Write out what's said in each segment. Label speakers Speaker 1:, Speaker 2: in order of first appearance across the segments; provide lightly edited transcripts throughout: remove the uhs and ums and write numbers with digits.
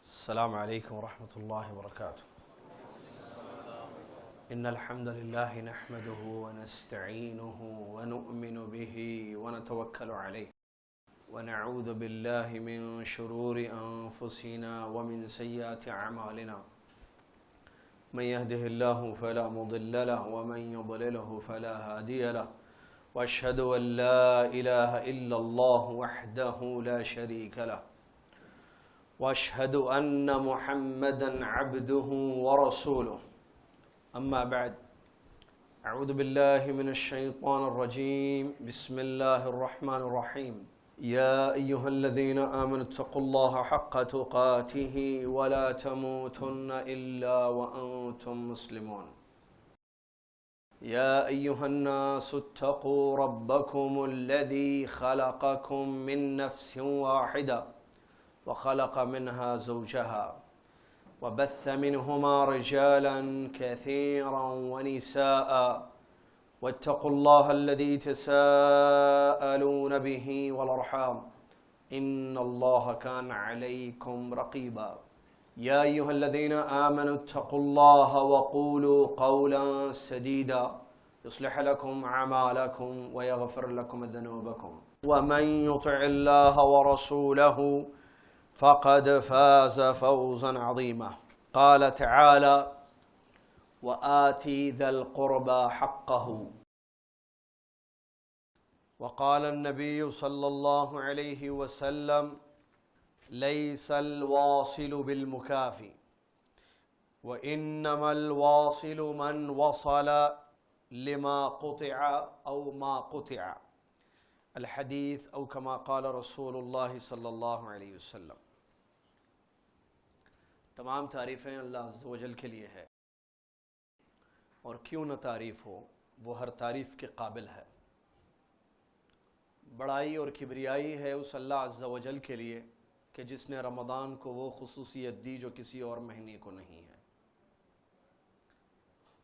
Speaker 1: السلام عليكم ورحمة الله وبركاته. إن الحمد لله نحمده ونستعينه ونؤمن به ونتوكل عليه ونعوذ بالله من شرور أنفسنا ومن سيئات أعمالنا. من يهده الله فلا مضل له ومن يضلله فلا هادي له، وأشهد أن لا إله إلا الله وحده لا شريك له، وأشهد أن محمدًا عبده ورسوله. أما بعد، أعوذ بالله من الشيطان الرجيم. بسم الله الرحمن الرحيم. يا أيها الذين آمنوا اتقوا الله حق تقاته ولا تموتن إلا وأنتم مسلمون. يا أيها الناس اتقوا ربكم الذي خلقكم من نفس واحدة وخلق منها زوجها وبث منهما رجالا كثيرا ونساء، واتقوا الله الذي تساءلون به والأرحام إن الله كان عليكم رقيبا. يا أيها الذين آمنوا اتقوا الله وقولوا قولا سديدا يصلح لكم أعمالكم ويغفر لكم ذنوبكم، ومن يطع الله ورسوله فقد فاز فوزا عظيما. قال تعالى: وآتي ذا القربى حقه. وقال النبي صلى الله عليه وسلم: ليس الواصل بالمكافي وإنما الواصل من وصل لما قطع أو ما قطع الحديث أو كما قال رسول اللہ صلی اللہ علیہ وسلم. تمام تعریفیں اللہ عز و جل کے لیے ہے، اور کیوں نہ تعریف ہو، وہ ہر تعریف کے قابل ہے. بڑائی اور کبریائی ہے اس اللہ عز و جل کے لیے کہ جس نے رمضان کو وہ خصوصیت دی جو کسی اور مہینے کو نہیں ہے.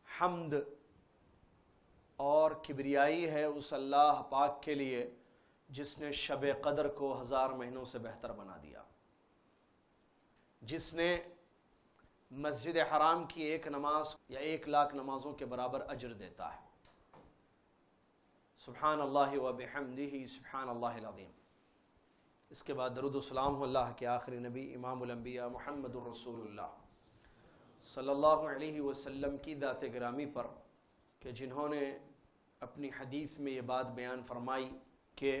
Speaker 1: حمد اور کبریائی ہے اس اللہ پاک کے لیے جس نے شب قدر کو 1000 مہینوں سے بہتر بنا دیا، جس نے مسجد حرام کی ایک نماز یا 1,00,000 نمازوں کے برابر اجر دیتا ہے. سبحان اللہ و بحمدہ سبحان اللہ العظیم. اس کے بعد درود و سلام ہو اللہ کے آخری نبی امام الانبیاء محمد الرسول اللہ صلی اللہ علیہ وسلم کی ذات گرامی پر، کہ جنہوں نے اپنی حدیث میں یہ بات بیان فرمائی کہ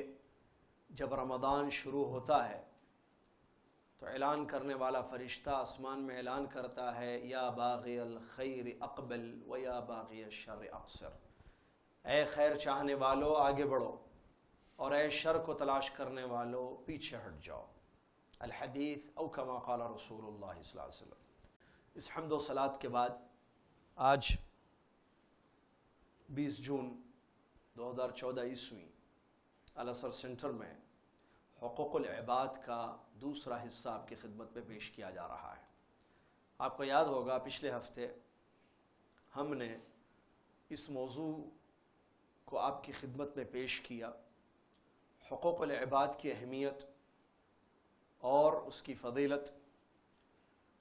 Speaker 1: جب رمضان شروع ہوتا ہے تو اعلان کرنے والا فرشتہ آسمان میں اعلان کرتا ہے: یا باغی الخیر اقبل و یا باغی الشر اقصر. اے خیر چاہنے والو آگے بڑھو، اور اے شر کو تلاش کرنے والو پیچھے ہٹ جاؤ. الحدیث او کما قال رسول اللہ صلی اللہ علیہ وسلم. اس حمد و صلات کے بعد آج 20 جون 2014 عیسوی الازہر سینٹر میں حقوق العباد کا دوسرا حصہ آپ کی خدمت میں پیش کیا جا رہا ہے. آپ کو یاد ہوگا پچھلے ہفتے ہم نے اس موضوع کو آپ کی خدمت میں پیش کیا، حقوق العباد کی اہمیت اور اس کی فضیلت،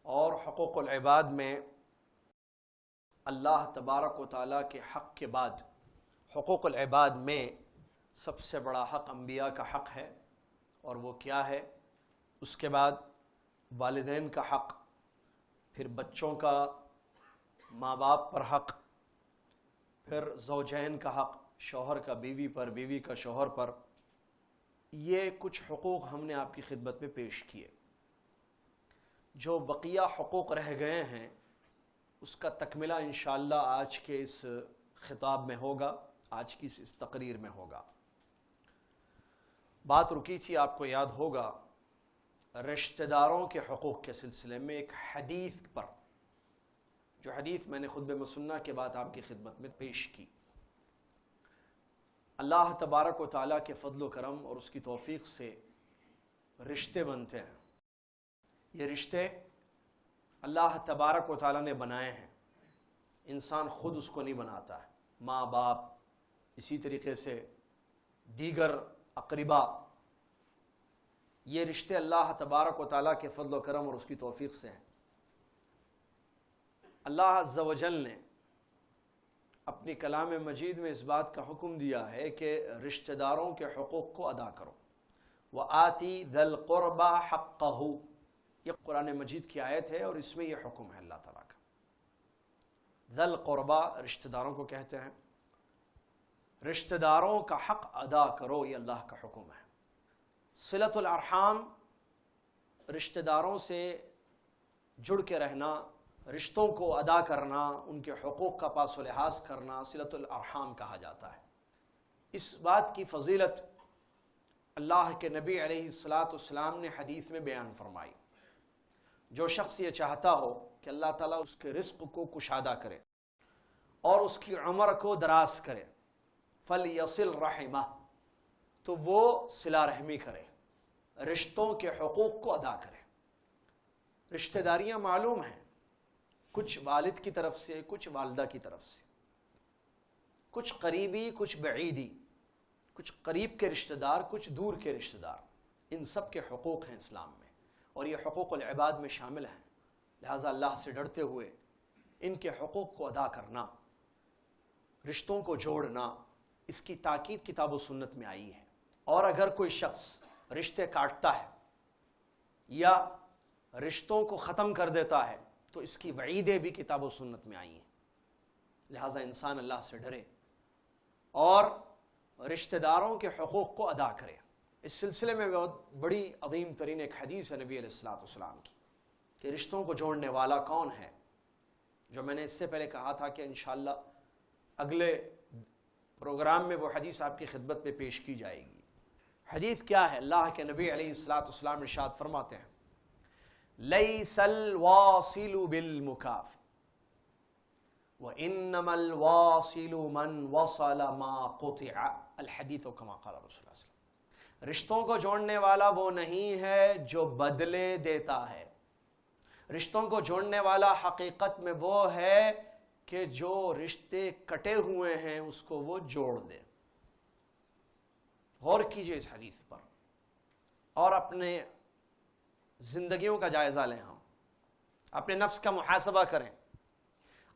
Speaker 1: اور حقوق العباد میں اللہ تبارک و تعالیٰ کے حق کے بعد حقوق العباد میں سب سے بڑا حق انبیاء کا حق ہے، اور وہ کیا ہے. اس کے بعد والدین کا حق، پھر بچوں کا ماں باپ پر حق، پھر زوجین کا حق، شوہر کا بیوی پر، بیوی کا شوہر پر. یہ کچھ حقوق ہم نے آپ کی خدمت میں پیش کیے. جو بقیہ حقوق رہ گئے ہیں اس کا تکملہ انشاءاللہ آج کے اس خطاب میں ہوگا، آج کی اس تقریر میں ہوگا. بات رکی تھی، آپ کو یاد ہوگا، رشتہ داروں کے حقوق کے سلسلے میں ایک حدیث پر، جو حدیث میں نے خطبہ مسنہ کے بعد آپ کی خدمت میں پیش کی. اللہ تبارک و تعالیٰ کے فضل و کرم اور اس کی توفیق سے رشتے بنتے ہیں. یہ رشتے اللہ تبارک و تعالیٰ نے بنائے ہیں، انسان خود اس کو نہیں بناتا ہے. ماں باپ، اسی طریقے سے دیگر اقربا، یہ رشتے اللہ تبارک و تعالیٰ کے فضل و کرم اور اس کی توفیق سے ہیں۔ اللہ عز و جل نے اپنی کلام مجید میں اس بات کا حکم دیا ہے کہ رشتہ داروں کے حقوق کو ادا کرو۔ وَآتِ ذَا الْقُرْبَى حَقَّهُ، یہ قرآن مجید کی آیت ہے اور اس میں یہ حکم ہے اللہ تعالیٰ کا۔ ذَا الْقُرْبَى رشتہ داروں کو کہتے ہیں، رشتہ داروں کا حق ادا کرو، یہ اللہ کا حکم ہے۔ صلۃ الارحام، رشتہ داروں سے جڑ کے رہنا، رشتوں کو ادا کرنا، ان کے حقوق کا پاس و لحاظ کرنا صلۃ الارحام کہا جاتا ہے۔ اس بات کی فضیلت اللہ کے نبی علیہ السلام نے حدیث میں بیان فرمائی۔ جو شخص یہ چاہتا ہو کہ اللہ تعالیٰ اس کے رزق کو کشادہ کرے اور اس کی عمر کو دراز کرے، فَلْيَصِلْ رَحِمَهُ، تو وہ صلہ رحمی کرے، رشتوں کے حقوق کو ادا کرے۔ رشتہ داریاں معلوم ہیں، کچھ والد کی طرف سے، کچھ والدہ کی طرف سے، کچھ قریبی، کچھ بعیدی، کچھ قریب کے رشتہ دار، کچھ دور کے رشتہ دار، ان سب کے حقوق ہیں اسلام میں، اور یہ حقوق العباد میں شامل ہیں۔ لہٰذا اللہ سے ڈرتے ہوئے ان کے حقوق کو ادا کرنا، رشتوں کو جوڑنا، اس کی تاکید کتاب و سنت میں آئی ہے۔ اور اگر کوئی شخص رشتے کاٹتا ہے یا رشتوں کو ختم کر دیتا ہے تو اس کی وعیدیں بھی کتاب و سنت میں آئی ہیں۔ لہٰذا انسان اللہ سے ڈرے اور رشتہ داروں کے حقوق کو ادا کرے۔ اس سلسلے میں بہت بڑی عظیم ترین ایک حدیث ہے نبی علیہ السلام کی کہ رشتوں کو جوڑنے والا کون ہے، جو میں نے اس سے پہلے کہا تھا کہ انشاءاللہ اگلے پروگرام میں وہ حدیث آپ کی خدمت میں پیش کی جائے گی۔ حدیث کیا ہے؟ اللہ کے نبی علیہ السلام ارشاد فرماتے ہیں، لَيْسَ الْوَاصِلُ بِالْمُكَافِ وَإِنَّمَا الْوَاصِلُ مَنْ وَصَلَ مَا قُطِعَ الْحَدِيثُ كَمَا قَالَ رسول اللہ صلی اللہ علیہ وسلم۔ رشتوں کو جوڑنے والا وہ نہیں ہے جو بدلے دیتا ہے، رشتوں کو جوڑنے والا حقیقت میں وہ ہے کہ جو رشتے کٹے ہوئے ہیں اس کو وہ جوڑ دے۔ غور کیجئے اس حدیث پر اور اپنے زندگیوں کا جائزہ لیں، ہم اپنے نفس کا محاسبہ کریں۔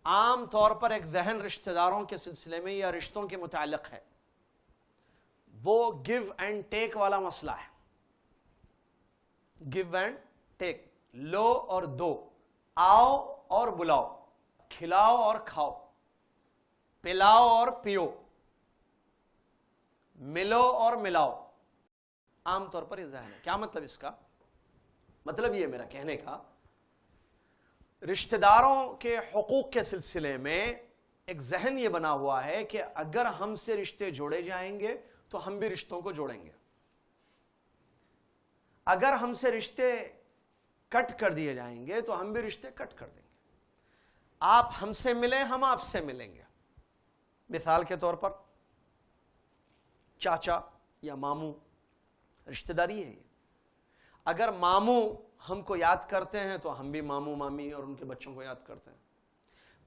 Speaker 1: عام طور پر ایک ذہن رشتہ داروں کے سلسلے میں یا رشتوں کے متعلق ہے، وہ گیو اینڈ ٹیک والا مسئلہ ہے۔ گیو اینڈ ٹیک، لو اور دو، آؤ اور بلاؤ، کھلاؤ اور کھاؤ، پلاؤ اور پیو، ملو اور ملاؤ۔ عام طور پر یہ ذہن ہے۔ کیا مطلب اس کا؟ مطلب یہ میرا کہنے کا، رشتہ داروں کے حقوق کے سلسلے میں ایک ذہن یہ بنا ہوا ہے کہ اگر ہم سے رشتے جوڑے جائیں گے تو ہم بھی رشتوں کو جوڑیں گے، اگر ہم سے رشتے کٹ کر دیے جائیں گے تو ہم بھی رشتے کٹ کر دیں گے۔ آپ ہم سے ملیں، ہم آپ سے ملیں گے۔ مثال کے طور پر چاچا یا ماموں، رشتہ داری ہے یہ۔ اگر ماموں ہم کو یاد کرتے ہیں تو ہم بھی ماموں مامی اور ان کے بچوں کو یاد کرتے ہیں۔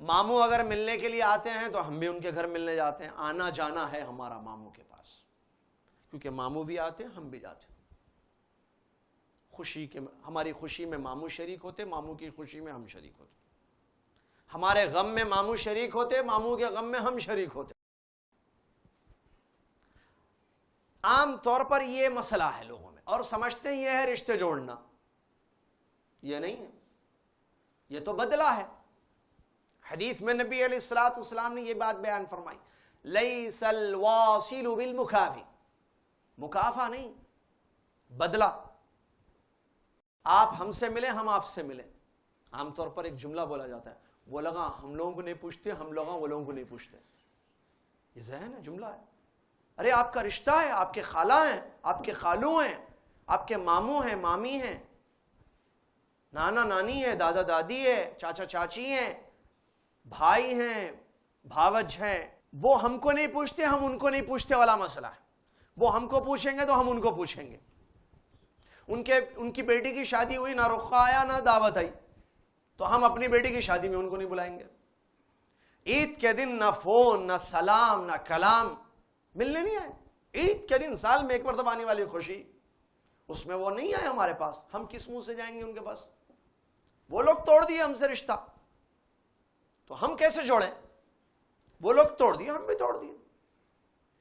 Speaker 1: ماموں اگر ملنے کے لیے آتے ہیں تو ہم بھی ان کے گھر ملنے جاتے ہیں۔ آنا جانا ہے ہمارا ماموں کے پاس، کیونکہ ماموں بھی آتے ہیں، ہم بھی جاتے ہیں۔ ہماری خوشی میں ماموں شریک ہوتے، ماموں کی خوشی میں ہم شریک ہوتے، ہمارے غم میں ماموں شریک ہوتے، ماموں کے غم میں ہم شریک ہوتے۔ عام طور پر یہ مسئلہ ہے لوگوں میں، اور سمجھتے ہیں یہ ہے رشتے جوڑنا۔ یہ نہیں ہے، یہ تو بدلہ ہے۔ حدیث میں نبی علیہ السلام نے یہ بات بیان فرمائی، لیس الواصل بالمکافی، مکافہ نہیں، بدلہ۔ آپ ہم سے ملیں، ہم آپ سے ملیں۔ عام طور پر ایک جملہ بولا جاتا ہے، وہ لگا ہم لوگوں کو نہیں پوچھتے، ہم لوگاں وہ لوگوں کو نہیں پوچھتے۔ یہ ذہن ہے، جملہ ہے۔ ارے آپ کا رشتہ ہے، آپ کے خالہ ہیں، آپ کے خالو ہیں، آپ کے ماموں ہیں، مامی ہیں، نانا نانی ہے، دادا دادی ہے، چاچا چاچی ہیں، بھائی ہیں، بھاوج ہیں۔ وہ ہم کو نہیں پوچھتے، ہم ان کو نہیں پوچھتے والا مسئلہ ہے۔ وہ ہم کو پوچھیں گے تو ہم ان کو پوچھیں گے۔ ان کی بیٹی کی شادی ہوئی، نہ رخ آیا نہ دعوت آئی، تو ہم اپنی بیٹی کی شادی میں ان کو نہیں بلائیں گے۔ عید کے دن نہ فون، نہ سلام، نہ کلام، ملنے نہیں آئے۔ عید کے دن سال میں ایک مرتبہ آنے والی خوشی، اس میں وہ نہیں آئے ہمارے پاس، ہم کس منہ سے جائیں گے ان کے پاس؟ وہ لوگ توڑ دیے ہم سے رشتہ، تو ہم کیسے جوڑیں؟ وہ لوگ توڑ دیے، ہم بھی توڑ دیے.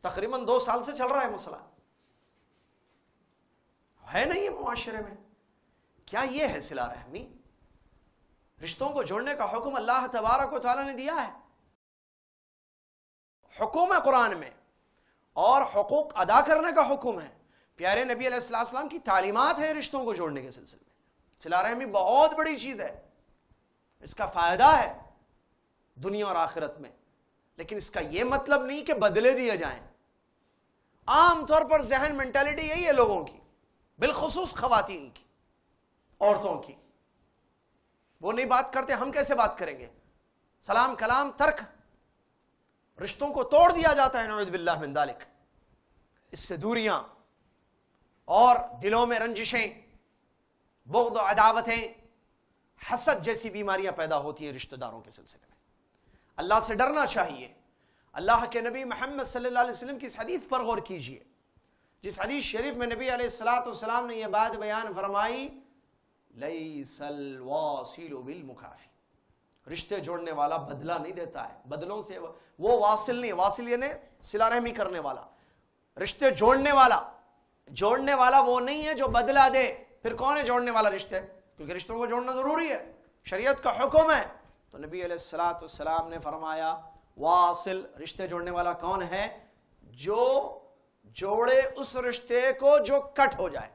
Speaker 1: تقریباً 2 سال سے چل رہا ہے مسئلہ، ہے نہیں یہ معاشرے میں. کیا یہ ہے صلہ رحمی؟ رشتوں کو جوڑنے کا حکم اللہ تبارک و تعالیٰ نے دیا ہے، حکم ہے قرآن میں، اور حقوق ادا کرنے کا حکم ہے. پیارے نبی علیہ السلام کی تعلیمات ہیں رشتوں کو جوڑنے کے سلسلے میں. صلہ رحمی بہت بڑی چیز ہے، اس کا فائدہ ہے دنیا اور آخرت میں، لیکن اس کا یہ مطلب نہیں کہ بدلے دیے جائیں. عام طور پر ذہن مینٹالٹی یہی ہے لوگوں کی، بالخصوص خواتین کی، عورتوں کی. وہ نہیں بات کرتے، ہم کیسے بات کریں گے؟ سلام کلام ترک، رشتوں کو توڑ دیا جاتا ہے، نعوذ باللہ من ذالک. اس سے دوریاں اور دلوں میں رنجشیں، بغض و عداوتیں، حسد جیسی بیماریاں پیدا ہوتی ہیں رشتہ داروں کے سلسلے میں. اللہ سے ڈرنا چاہیے. اللہ کے نبی محمد صلی اللہ علیہ وسلم کی اس حدیث پر غور کیجئے، جس حدیث شریف میں نبی علیہ السلام نے یہ بات بیان فرمائی، لیس الواصل بالمکافی، رشتے جوڑنے والا بدلہ نہیں دیتا ہے. بدلوں سے وہ واصل نہیں، واصل یعنی صلہ رحمی کرنے والا. رشتے جوڑنے والا وہ نہیں ہے جو بدلہ دے. پھر کون ہے جوڑنے والا رشتے؟ کیونکہ رشتوں کو جوڑنا ضروری ہے، شریعت کا حکم ہے. تو نبی علیہ السلام نے فرمایا واصل، رشتے جوڑنے والا کون ہے؟ جو جوڑے اس رشتے کو جو کٹ ہو جائے،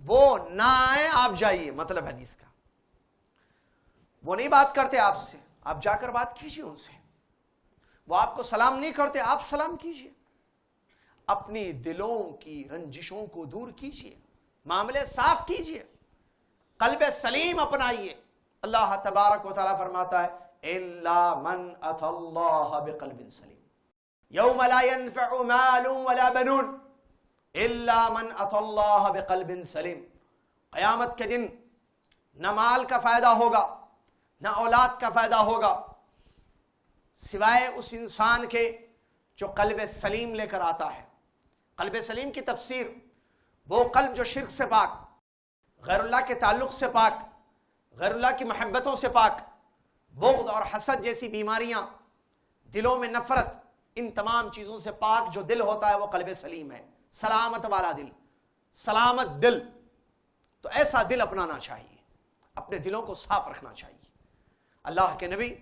Speaker 1: وہ نہ آئے آپ جائیے. مطلب حدیث کا، وہ نہیں بات کرتے آپ سے، آپ جا کر بات کیجئے ان سے. وہ آپ کو سلام نہیں کرتے، آپ سلام کیجئے. اپنی دلوں کی رنجشوں کو دور کیجئے، معاملے صاف کیجئے، قلب سلیم اپنائیے. اللہ تبارک و تعالیٰ فرماتا ہے الا من اتى اللہ بقلب سلیم یوم لا ينفع مال ولا بنون الا من اتى اللہ بقلب سلیم. قیامت کے دن نہ مال کا فائدہ ہوگا، نہ اولاد کا فائدہ ہوگا، سوائے اس انسان کے جو قلب سلیم لے کر آتا ہے. قلب سلیم کی تفسیر، وہ قلب جو شرک سے پاک، غیر اللہ کے تعلق سے پاک، غیر اللہ کی محبتوں سے پاک، بغض اور حسد جیسی بیماریاں، دلوں میں نفرت، ان تمام چیزوں سے پاک جو دل ہوتا ہے وہ قلب سلیم ہے. سلامت والا دل، سلامت دل. تو ایسا دل اپنانا چاہیے، اپنے دلوں کو صاف رکھنا چاہیے. اللہ کے نبی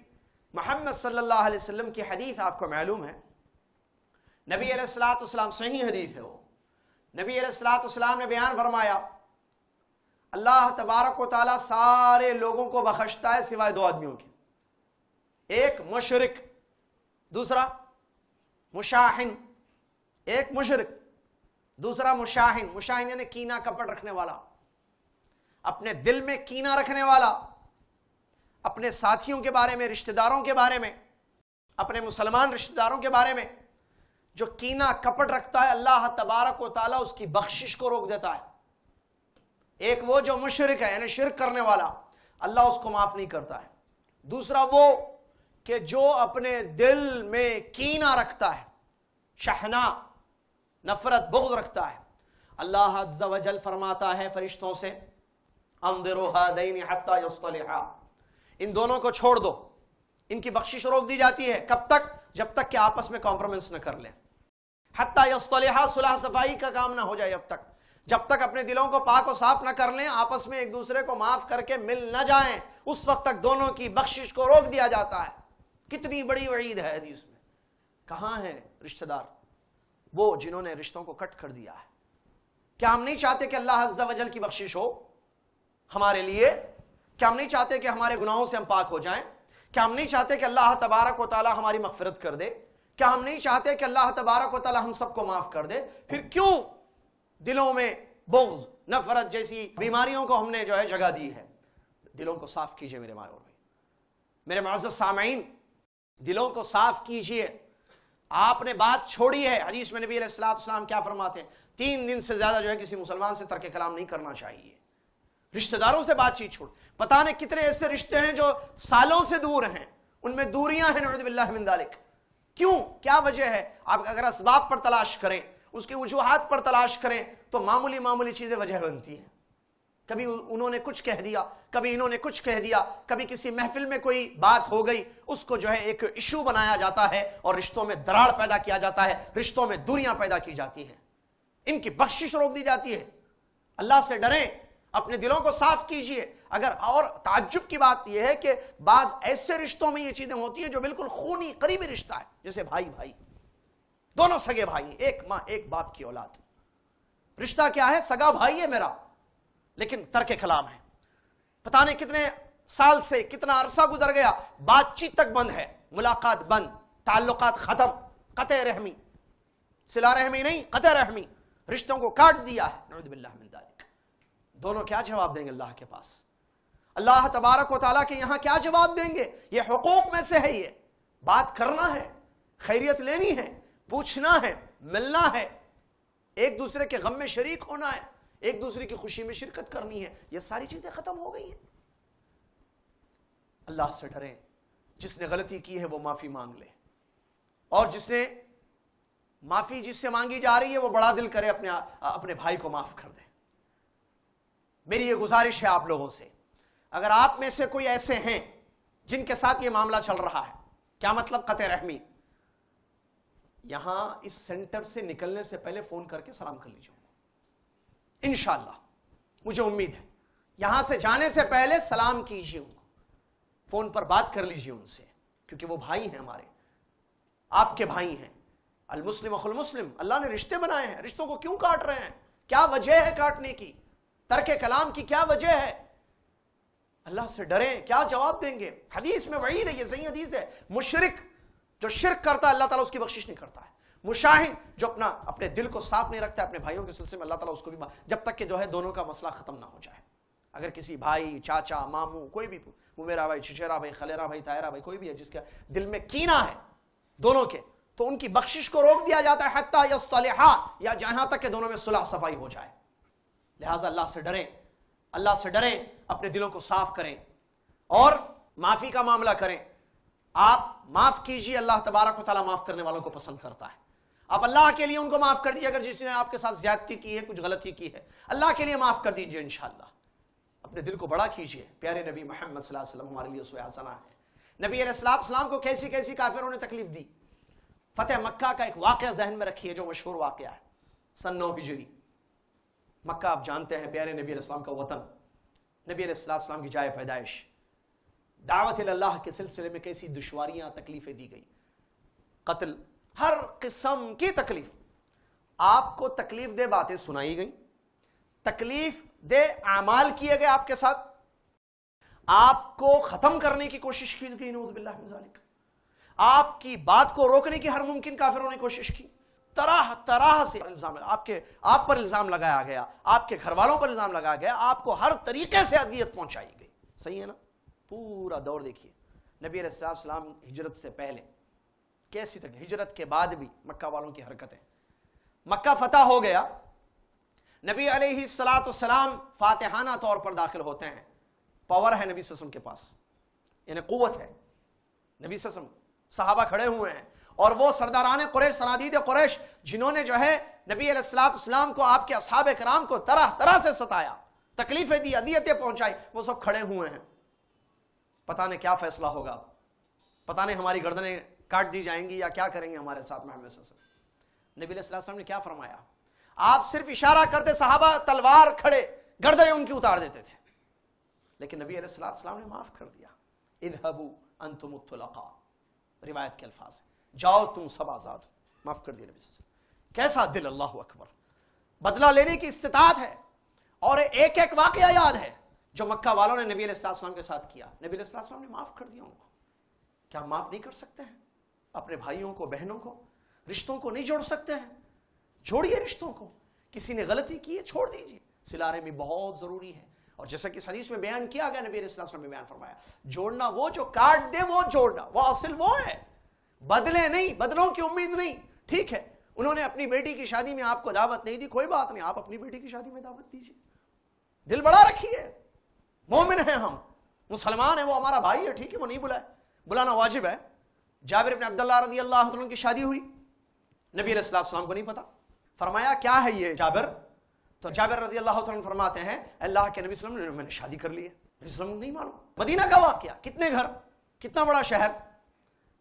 Speaker 1: محمد صلی اللہ علیہ وسلم کی حدیث آپ کو معلوم ہے. نبی علیہ السلام، صحیح حدیث ہے وہ، نبی علیہ السلام نے بیان فرمایا اللہ تبارک و تعالیٰ سارے لوگوں کو بخشتا ہے سوائے 2 آدمیوں کے. ایک مشرک، دوسرا مشاحن. ایک مشرک، دوسرا مشاحن. مشاحن یعنی کینہ کپٹ رکھنے والا، اپنے دل میں کینہ رکھنے والا، اپنے ساتھیوں کے بارے میں، رشتہ داروں کے بارے میں، اپنے مسلمان رشتہ داروں کے بارے میں جو کینہ کپٹ رکھتا ہے، اللہ تبارک و تعالیٰ اس کی بخشش کو روک دیتا ہے. ایک وہ جو مشرک ہے یعنی شرک کرنے والا، اللہ اس کو معاف نہیں کرتا ہے. دوسرا وہ کہ جو اپنے دل میں کینہ رکھتا ہے، شحنہ، نفرت، بغض رکھتا ہے، اللہ عز و جل فرماتا ہے فرشتوں سے انظروا هذین حتی یصطلحا، ان دونوں کو چھوڑ دو. ان کی بخشش روک دی جاتی ہے. کب تک؟ جب تک کہ آپس میں کمپرومائز نہ کر لیں. حتی یصطلحا، صلح صفائی کا کام نہ ہو جائے. جب تک اپنے دلوں کو پاک و صاف نہ کر لیں، آپس میں ایک دوسرے کو معاف کر کے مل نہ جائیں، اس وقت تک دونوں کی بخشش کو روک دیا جاتا ہے. کتنی بڑی وعید ہے حدیث میں. کہاں ہیں رشتہ دار وہ جنہوں نے رشتوں کو کٹ کر دیا ہے؟ کیا ہم نہیں چاہتے کہ اللہ عز و جل کی بخشش ہو ہمارے لیے؟ کیا ہم نہیں چاہتے کہ ہمارے گناہوں سے ہم پاک ہو جائیں؟ کیا ہم نہیں چاہتے کہ اللہ تبارک و تعالی ہماری مغفرت کر دے؟ کیا ہم نہیں چاہتے کہ اللہ تبارک و تعالی ہم سب کو معاف کر دے؟ پھر کیوں دلوں میں بغض، نفرت جیسی بیماریوں کو ہم نے جو ہے جگہ دی ہے؟ دلوں کو صاف کیجئے میرے مائیں اور بھائی، میرے معزز سامعین، دلوں کو صاف کیجئے. آپ نے بات چھوڑی ہے. حدیث میں نبی علیہ السلام کیا فرماتے ہیں؟ 3 دن سے زیادہ جو ہے کسی مسلمان سے ترک کلام نہیں کرنا چاہیے. رشتہ داروں سے بات چیت چھوڑ. پتہ نہیں کتنے ایسے رشتے ہیں جو سالوں سے دور ہیں، ان میں دوریاں ہیں، نعوذ باللہ من ذالک. کیوں؟ کیا وجہ ہے؟ آپ اگر اسباب پر تلاش کریں، اس کی وجوہات پر تلاش کریں تو معمولی معمولی چیزیں وجہ بنتی ہیں. کبھی انہوں نے کچھ کہہ دیا، کبھی انہوں نے کچھ کہہ دیا، کبھی کسی محفل میں کوئی بات ہو گئی، اس کو جو ہے ایک ایشو بنایا جاتا ہے اور رشتوں میں دراڑ پیدا کیا جاتا ہے، رشتوں میں دوریاں پیدا کی جاتی ہیں، ان کی بخشش روک دی جاتی ہے. اللہ سے ڈریں، اپنے دلوں کو صاف کیجئے. اگر اور تعجب کی بات یہ ہے کہ بعض ایسے رشتوں میں یہ چیزیں ہوتی ہیں جو بالکل خونی قریبی رشتہ ہے، جیسے بھائی بھائی، دونوں سگے بھائی، ایک ماں ایک باپ کی اولاد. رشتہ کیا ہے؟ سگا بھائی ہے میرا، لیکن ترک کلام ہے. پتہ نہیں کتنے سال سے کتنا عرصہ گزر گیا، بات چیت تک بند ہے، ملاقات بند، تعلقات ختم، قطع رحمی، صلہ رحمی نہیں، قطع رحمی، رشتوں کو کاٹ دیا ہے. نعوذ باللہ من ذالک. دونوں کیا جواب دیں گے اللہ کے پاس؟ اللہ تبارک و تعالیٰ کے یہاں کیا جواب دیں گے؟ یہ حقوق میں سے ہے. یہ بات کرنا ہے، خیریت لینی ہے، پوچھنا ہے، ملنا ہے، ایک دوسرے کے غم میں شریک ہونا ہے، ایک دوسرے کی خوشی میں شرکت کرنی ہے. یہ ساری چیزیں ختم ہو گئی ہیں. اللہ سے ڈریں. جس نے غلطی کی ہے وہ معافی مانگ لے، اور جس نے معافی جس سے مانگی جا رہی ہے وہ بڑا دل کرے اپنے بھائی کو معاف کر دے. میری یہ گزارش ہے آپ لوگوں سے، اگر آپ میں سے کوئی ایسے ہیں جن کے ساتھ یہ معاملہ چل رہا ہے، کیا مطلب قطع رحمی، یہاں اس سینٹر سے نکلنے سے پہلے فون کر کے سلام کر لیجیے. انشاءاللہ مجھے امید ہے یہاں سے جانے سے پہلے سلام کیجیے، ان کو فون پر بات کر لیجیے ان سے، کیونکہ وہ بھائی ہیں ہمارے، آپ کے بھائی ہیں. المسلم اخو المسلم، اللہ نے رشتے بنائے ہیں، رشتوں کو کیوں کاٹ رہے ہیں؟ کیا وجہ ہے کاٹنے کی؟ ترک کلام کی کیا وجہ ہے؟ اللہ سے ڈریں. کیا جواب دیں گے؟ حدیث میں وعید ہے، یہ صحیح حدیث ہے. مشرک جو شرک کرتا ہے اللہ تعالیٰ اس کی بخشش نہیں کرتا ہے. مشاہد جو اپنے دل کو صاف نہیں رکھتا ہے اپنے بھائیوں کے سلسلے میں، اللہ تعالیٰ اس کو بھی جب تک کہ جو ہے دونوں کا مسئلہ ختم نہ ہو جائے. اگر کسی بھائی، چاچا، ماموں، کوئی بھی، وہ میرا بھائی، چچیرا بھائی، خلیرا بھائی، تائرا بھائی، کوئی بھی ہے جس کے دل میں کینہ ہے دونوں کے، تو ان کی بخشش کو روک دیا جاتا ہے حتی یصطلحا، یا جہاں تک کہ دونوں میں صلح صفائی ہو جائے. لہٰذا اللہ سے ڈریں، اللہ سے ڈریں، اپنے دلوں کو صاف کریں اور معافی کا معاملہ کریں. آپ معاف کیجیے، اللہ تبارک و تعالیٰ معاف کرنے والوں کو پسند کرتا ہے. آپ اللہ کے لیے ان کو معاف کر دیجیے. اگر جس نے آپ کے ساتھ زیادتی کی ہے، کچھ غلطی کی ہے، اللہ کے لیے معاف کر دیجیے انشاءاللہ. اپنے دل کو بڑا کیجیے. پیارے نبی محمد صلی اللہ علیہ وسلم ہمارے لیے اسوہ حسنہ ہے. نبی علیہ السلام کو کیسی کیسی کافروں نے تکلیف دی. فتح مکہ کا ایک واقعہ ذہن میں رکھیے جو مشہور واقعہ ہے. سن 9 ہجری، مکہ آپ جانتے ہیں پیارے نبی علیہ السلام کا وطن، نبی علیہ السلام کی جائے پیدائش. دعوت اللہ کے سلسلے میں کیسی دشواریاں، تکلیفیں دی گئی، قتل، ہر قسم کی تکلیف. آپ کو تکلیف دہ باتیں سنائی گئیں، تکلیف دہ اعمال کیے گئے آپ کے ساتھ، آپ کو ختم کرنے کی کوشش کی گئی. نعوذ باللہ من ذالک. آپ کی بات کو روکنے کی ہر ممکن کافروں نے کوشش کی. طرح طرح سے الزام، آپ پر الزام لگایا گیا، آپ کے گھر والوں پر الزام لگایا گیا، آپ کو ہر طریقے سے اذیت پہنچائی گئی. صحیح ہے نا؟ پورا دور دیکھیے. نبی علیہ السلام ہجرت سے پہلے کیسی تک، ہجرت کے بعد بھی مکہ والوں کی حرکتیں. مکہ فتح ہو گیا، نبی علیہ السلام فاتحانہ طور پر داخل ہوتے ہیں. پاور ہے نبی صلی اللہ علیہ وسلم کے پاس، یعنی قوت ہے. نبی صلی اللہ علیہ وسلم، صحابہ کھڑے ہوئے ہیں، اور وہ سرداران قریش، صنادید قریش، جنہوں نے جو ہے نبی علیہ السلام کو، آپ کے اصحاب کرام کو طرح طرح سے ستایا، تکلیفیں دی، اذیتیں پہنچائی، وہ سب کھڑے ہوئے ہیں. پتہ نہیں کیا فیصلہ ہوگا، پتہ نہیں ہماری گردنیں کاٹ دی جائیں گی یا کیا کریں گے ہمارے ساتھ محمد صلی اللہ علیہ وسلم. نبی علیہ السلام نے کیا فرمایا؟ آپ صرف اشارہ کرتے، صحابہ تلوار کھڑے، گردنیں ان کی اتار دیتے تھے، لیکن نبی علیہ السلام نے معاف کر دیا. اذهبوا انتم الطلقاء، روایت کے الفاظ، جاؤ تم سب آزاد. معاف کر دیا نبی صلی اللہ علیہ وسلم. کیسا دل، اللہ اکبر. بدلہ لینے کی استطاعت ہے. اور ایک ایک واقعہ یاد ہے جو مکہ والوں نے نبی علیہ السلام کے ساتھ کیا. نبی علیہ السلام نے معاف کر دیا ان کو. کیا معاف نہیں کر سکتے ہیں اپنے بھائیوں کو، بہنوں کو؟ رشتوں کو نہیں جوڑ سکتے ہیں؟ جوڑیے رشتوں کو. کسی نے غلطی کی ہے چھوڑ دیجیے. صلہ رحمی بہت ضروری ہے، اور جیسا کہ اس حدیث میں بیان کیا گیا، نبی علیہ السلام نے بیان فرمایا، جوڑنا وہ جو کاٹ دے، وہ جوڑنا، وہ اصل وہ ہے. بدلے نہیں، بدلوں کی امید نہیں. ٹھیک ہے، انہوں نے اپنی بیٹی کی شادی میں آپ کو دعوت نہیں دی، کوئی بات نہیں، آپ اپنی بیٹی کی شادی میں دعوت دیجیے. دل بڑا رکھیے. مومن ہیں ہم، مسلمان ہیں، وہ ہمارا بھائی ہے، ٹھیک ہے، وہ نہیں بلائے، بلانا واجب ہے. جابر بن عبداللہ رضی اللہ عنہ کی شادی ہوئی، نبی علیہ السلام کو نہیں پتا. فرمایا کیا ہے یہ جابر؟ تو جابر رضی اللہ عنہ فرماتے ہیں اللہ کے نبی صلی اللہ علیہ وسلم نے میں نے شادی کر لی ہے. نبی صلی اللہ علیہ وسلم نہیں معلوم. مدینہ کا واقعہ، کتنے گھر، کتنا بڑا شہر.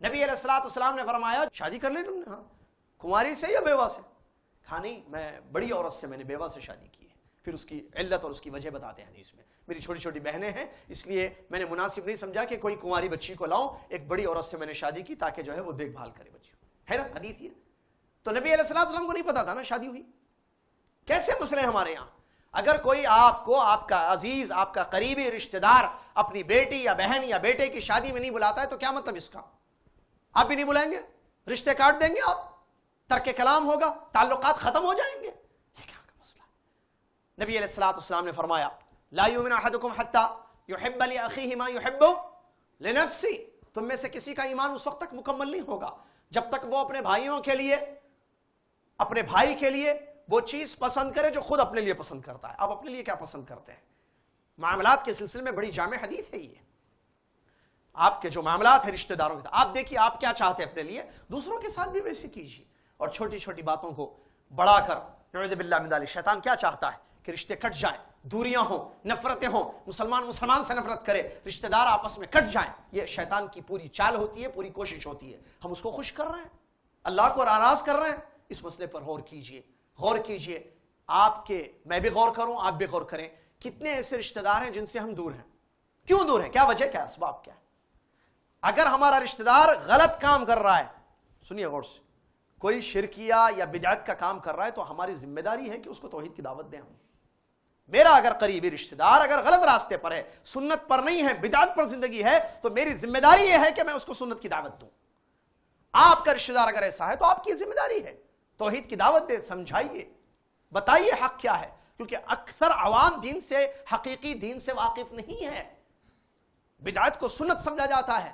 Speaker 1: نبی علیہ الصلوۃ والسلام نے فرمایا شادی کر لی تم نے؟ ہاں. کنواری سے یا بیوہ سے؟ کہا نہیں، میں بڑی عورت سے، میں نے بیوہ سے شادی کی ہے. پھر اس کی علت اور اس کی وجہ بتاتے ہیں حدیث میں. میری چھوٹی چھوٹی بہنیں ہیں، اس لیے میں نے مناسب نہیں سمجھا کہ کوئی کنواری بچی کو لاؤں، ایک بڑی عورت سے میں نے شادی کی تاکہ جو ہے وہ دیکھ بھال کرے بچی. ہے نا حدیث یہ. تو نبی علیہ الصلوۃ والسلام کو نہیں پتا تھا نا شادی ہوئی. کیسے مسئلے ہمارے یہاں؟ اگر کوئی آپ کو، آپ کا عزیز، آپ کا قریبی رشتہ دار اپنی بیٹی یا بہن یا بیٹے کی شادی میں نہیں بلاتا ہے تو کیا مطلب اس کا؟ آپ بھی نہیں بلائیں گے؟ رشتے کاٹ دیں گے آپ؟ ترک کلام ہوگا؟ تعلقات ختم ہو جائیں گے؟ یہ کیا کا مسئلہ ہے؟ نبی علیہ الصلوۃ والسلام نے فرمایا لا یؤمن احدکم حتی یحب لاخیہ ما یحب لنفسہ. تم میں سے کسی کا ایمان اس وقت تک مکمل نہیں ہوگا جب تک وہ اپنے بھائیوں کے لیے، اپنے بھائی کے لیے وہ چیز پسند کرے جو خود اپنے لیے پسند کرتا ہے. آپ اپنے لیے کیا پسند کرتے ہیں؟ معاملات کے سلسلے میں بڑی جامع حدیث ہے یہ. آپ کے جو معاملات ہیں رشتہ داروں کے ساتھ، آپ دیکھیے آپ کیا چاہتے ہیں اپنے لیے، دوسروں کے ساتھ بھی ویسے کیجیے. اور چھوٹی چھوٹی باتوں کو بڑا کر، نعوذ باللہ من ذلک، شیطان کیا چاہتا ہے کہ رشتے کٹ جائیں، دوریاں ہوں، نفرتیں ہوں، مسلمان سے نفرت کرے، رشتہ دار آپس میں کٹ جائیں. یہ شیطان کی پوری چال ہوتی ہے، پوری کوشش ہوتی ہے. ہم اس کو خوش کر رہے ہیں، اللہ کو ناراض کر رہے ہیں. اس مسئلے پر غور کیجیے، غور کیجیے. آپ کے، میں بھی غور کروں، آپ بھی غور کریں. کتنے ایسے رشتہ دار ہیں جن سے ہم دور ہیں؟ کیوں دور ہیں؟ کیا وجہ، کیا اسباب کیا ہے؟ اگر ہمارا رشتہ دار غلط کام کر رہا ہے، سنیے غور سے، کوئی شرکیہ یا بدعت کا کام کر رہا ہے تو ہماری ذمہ داری ہے کہ اس کو توحید کی دعوت دیں. ہم، میرا اگر قریبی رشتہ دار اگر غلط راستے پر ہے، سنت پر نہیں ہے، بدعت پر زندگی ہے، تو میری ذمہ داری یہ ہے کہ میں اس کو سنت کی دعوت دوں. آپ کا رشتہ دار اگر ایسا ہے تو آپ کی ذمہ داری ہے توحید کی دعوت دے، سمجھائیے، بتائیے حق کیا ہے. کیونکہ اکثر عوام دین سے، حقیقی دین سے واقف نہیں ہے. بدعت کو سنت سمجھا جاتا ہے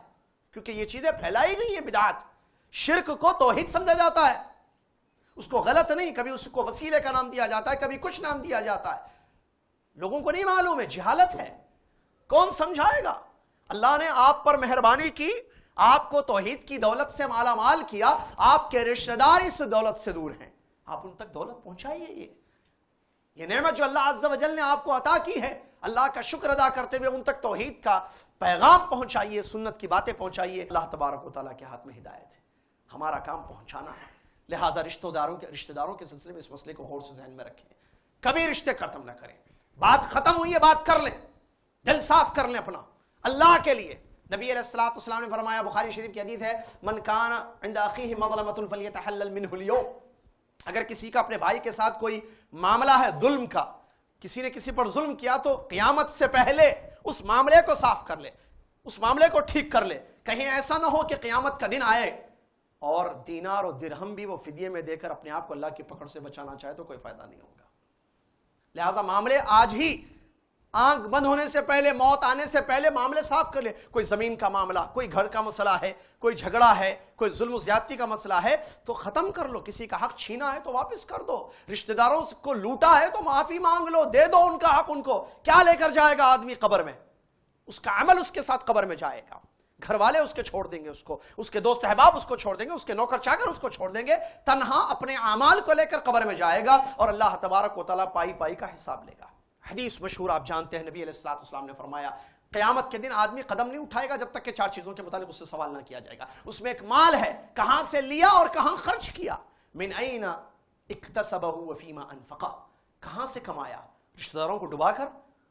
Speaker 1: کیونکہ یہ چیزیں پھیلائی گئی ہیں. بدعت، شرک کو توحید سمجھا جاتا ہے، اس کو غلط نہیں. کبھی اس کو وسیلے کا نام دیا جاتا ہے، کبھی کچھ نام دیا جاتا ہے. لوگوں کو نہیں معلوم ہے، جہالت ہے. کون سمجھائے گا؟ اللہ نے آپ پر مہربانی کی، آپ کو توحید کی دولت سے مالا مال کیا، آپ کے رشتہ دار اس دولت سے دور ہیں. آپ ان تک دولت پہنچائیے. یہ نعمت جو اللہ عز و جل نے آپ کو عطا کی ہے، اللہ کا شکر ادا کرتے ہوئے ان تک توحید کا پیغام پہنچائیے، سنت کی باتیں پہنچائیے. اللہ تبارک و تعالیٰ کے ہاتھ میں ہدایت ہے، ہمارا کام پہنچانا ہے. لہٰذا رشتہ داروں کے سلسلے میں اس مسئلے کو غور سے ذہن میں رکھیں. کبھی رشتے ختم نہ کریں. بات ختم ہوئی ہے، بات کر لیں، دل صاف کر لیں اپنا اللہ کے لیے. نبی علیہ الصلوۃ والسلام نے فرمایا، بخاری شریف کی حدیث ہے، من کان عند اخیہ مظلمۃ فلیتحلل منہ اليوم. اگر کسی کا اپنے بھائی کے ساتھ کوئی معاملہ ہے ظلم کا، کسی نے کسی پر ظلم کیا، تو قیامت سے پہلے اس معاملے کو صاف کر لے، اس معاملے کو ٹھیک کر لے. کہیں ایسا نہ ہو کہ قیامت کا دن آئے اور دینار اور درہم بھی وہ فدیے میں دے کر اپنے آپ کو اللہ کی پکڑ سے بچانا چاہے تو کوئی فائدہ نہیں ہوگا. لہٰذا معاملے آج ہی، آنکھ بند ہونے سے پہلے، موت آنے سے پہلے معاملے صاف کر لے. کوئی زمین کا معاملہ، کوئی گھر کا مسئلہ ہے، کوئی جھگڑا ہے، کوئی ظلم و زیادتی کا مسئلہ ہے تو ختم کر لو. کسی کا حق چھینا ہے تو واپس کر دو. رشتہ داروں کو لوٹا ہے تو معافی مانگ لو، دے دو ان کا حق ان کو. کیا لے کر جائے گا آدمی قبر میں؟ اس کا عمل اس کے ساتھ قبر میں جائے گا. گھر والے اس کے چھوڑ دیں گے اس کو، اس کے دوست احباب اس کو چھوڑ دیں گے، اس کے نوکر چاکر اس کو چھوڑ دیں گے. تنہا اپنے اعمال کو لے کر قبر میں جائے گا اور اللہ تبارک و تعالیٰ پائی پائی کا حساب لے گا. حدیث مشہور آپ جانتے ہیں، نبی علیہ الصلوۃ والسلام نے فرمایا، قیامت کے دن آدمی قدم نہیں اٹھائے گا جب تک کہ 4 چیزوں کے متعلق اس سے سوال نہ کیا جائے گا. اس میں ایک مال ہے، کہاں سے لیا اور کہاں خرچ کیا. من این اکتسبہ وفیما انفقہ، کہاں سے کمایا؟ رشتہ داروں کو ڈبا کر،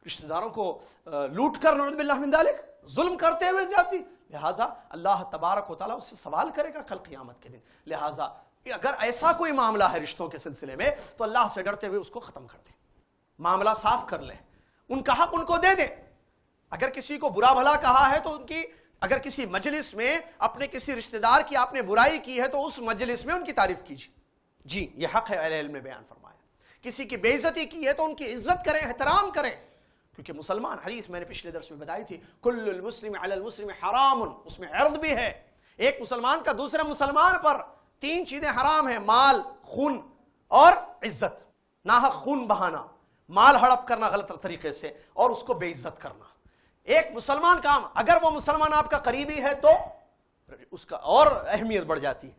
Speaker 1: رشتہ داروں کو لوٹ کر، نعوذ باللہ من ذلک، ظلم کرتے ہوئے زیادتی. لہٰذا اللہ تبارک و تعالیٰ اس سے سوال کرے گا کل قیامت کے دن. لہٰذا اگر ایسا کوئی معاملہ ہے رشتوں کے سلسلے میں تو اللہ سے ڈرتے ہوئے اس کو ختم کر دیں، معاملہ صاف کر لیں، ان کا حق ان کو دے دیں. اگر کسی کو برا بھلا کہا ہے تو ان کی، اگر کسی مجلس میں اپنے کسی رشتہ دار کی آپ نے برائی کی ہے تو اس مجلس میں ان کی تعریف کیجیے. جی یہ حق ہے، اہل علم نے بیان فرمایا. کسی کی بے عزتی کی ہے تو ان کی عزت کریں، احترام کریں. کیونکہ مسلمان، حدیث میں نے پچھلے درس میں بتائی تھی، کل المسلم علی المسلم حرام، اس میں عرض بھی ہے. ایک مسلمان کا دوسرے مسلمان پر 3 چیزیں حرام ہیں: مال، خون اور عزت. ناحق خون بہانا، مال ہڑپ کرنا غلط طریقے سے، اور اس کو بے عزت کرنا. ایک مسلمان کا، اگر وہ مسلمان آپ کا قریبی ہے تو اس کا اور اہمیت بڑھ جاتی ہے.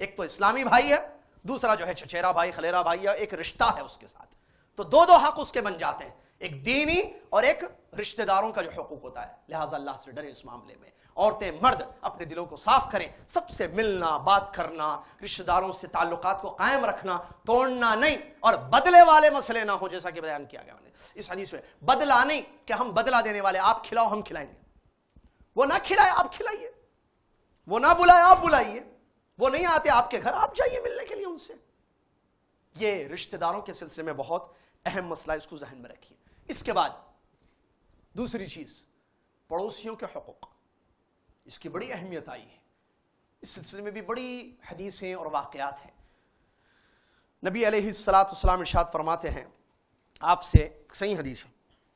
Speaker 1: ایک تو اسلامی بھائی ہے، دوسرا جو ہے چچیرا بھائی خلیرا بھائی یا ایک رشتہ ہے اس کے ساتھ، تو دو حق اس کے بن جاتے ہیں، ایک دینی اور ایک رشتہ داروں کا جو حقوق ہوتا ہے۔ لہٰذا اللہ سے ڈرے اس معاملے میں، عورتیں مرد اپنے دلوں کو صاف کریں، سب سے ملنا، بات کرنا، رشتہ داروں سے تعلقات کو قائم رکھنا، توڑنا نہیں، اور بدلے والے مسئلے نہ ہو، جیسا کہ بیان کیا گیا اس حدیث میں، بدلہ نہیں کہ ہم بدلہ دینے والے، آپ کھلاؤ ہم کھلائیں گے، وہ نہ کھلائے آپ کھلائیے، وہ نہ بلائے آپ بلائیے، وہ نہیں آتے آپ کے گھر آپ جائیے ملنے کے لیے ان سے۔ یہ رشتہ داروں کے سلسلے میں بہت اہم مسئلہ، اس کو ذہن میں رکھیے۔ اس کے بعد دوسری چیز، پڑوسیوں کے حقوق، اس کی بڑی اہمیت آئی ہے، اس سلسلے میں بھی بڑی حدیثیں اور واقعات ہیں۔ نبی علیہ السلام ارشاد فرماتے ہیں، آپ سے صحیح حدیث ہے،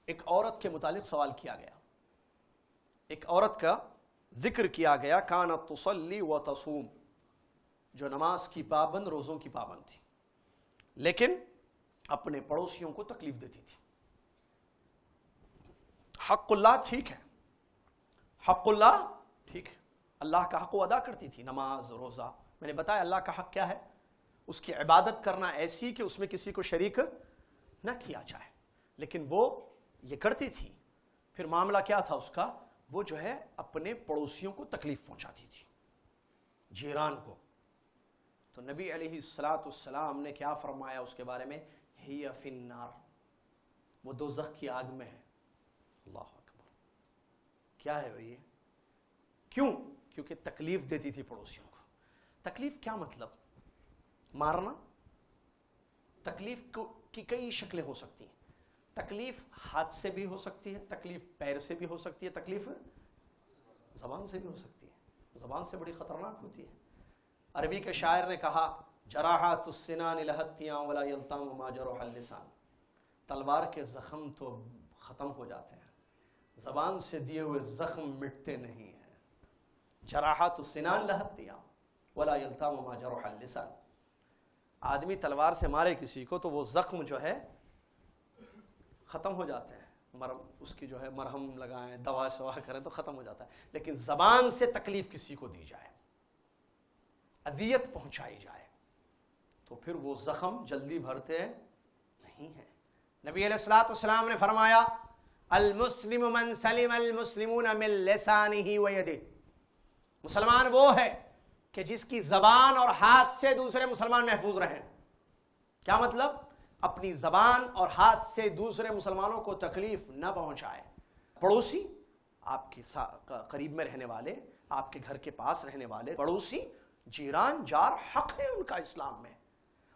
Speaker 1: ایک عورت کے متعلق سوال کیا گیا، ایک عورت کا ذکر کیا گیا، کانت تصلی و تصوم، جو نماز کی پابند، روزوں کی پابند تھی، لیکن اپنے پڑوسیوں کو تکلیف دیتی تھی۔ حق اللہ ٹھیک ہے، حق اللہ ٹھیک ہے، اللہ کا حق وہ ادا کرتی تھی، نماز روزہ، میں نے بتایا اللہ کا حق کیا ہے، اس کی عبادت کرنا ایسی کہ اس میں کسی کو شریک نہ کیا جائے، لیکن وہ یہ کرتی تھی۔ پھر معاملہ کیا تھا اس کا، وہ جو ہے اپنے پڑوسیوں کو تکلیف پہنچاتی تھی، جیران کو۔ تو نبی علیہ السلام نے کیا فرمایا اس کے بارے میں، ہی فی النار، وہ دوزخ کی آگ میں ہے۔ اللہ اکبر، کیا ہے یہ؟ کیوں؟ کیونکہ تکلیف دیتی تھی پڑوسیوں کو۔ تکلیف کیا مطلب؟ مارنا؟ تکلیف کی کئی شکلیں ہو سکتی ہیں، تکلیف ہاتھ سے بھی ہو سکتی ہے، تکلیف پیر سے بھی ہو سکتی ہے، تکلیف زبان سے بھی ہو سکتی ہے، زبان سے بڑی خطرناک ہوتی ہے۔ عربی کے شاعر نے کہا، جراحات السنان لہتیاں ولا یلتام ما جرح اللسان، تلوار کے زخم تو ختم ہو جاتے ہیں، زبان سے دیے ہوئے زخم مٹتے نہیں ہیں۔ جراحات السنان لہتیاں ولا یلتام ما جرح اللسان، آدمی تلوار سے مارے کسی کو تو وہ زخم جو ہے ختم ہو جاتے ہیں، اس کی جو ہے مرہم لگائیں، دوا شوا کریں تو ختم ہو جاتا ہے، لیکن زبان سے تکلیف کسی کو دی جائے، اذیت پہنچائی جائے، تو پھر وہ زخم جلدی بھرتے نہیں ہیں۔ نبی علیہ الصلوۃ والسلام نے فرمایا، المسلم من سلم المسلمون من لسانہ ویدہ، مسلمان وہ ہے کہ جس کی زبان اور ہاتھ سے دوسرے مسلمان محفوظ رہیں۔ کیا مطلب؟ اپنی زبان اور ہاتھ سے دوسرے مسلمانوں کو تکلیف نہ پہنچائے۔ پڑوسی، آپ کے قریب میں رہنے والے، آپ کے گھر کے پاس رہنے والے پڑوسی، جیران، جار، حق ہے ان کا اسلام میں،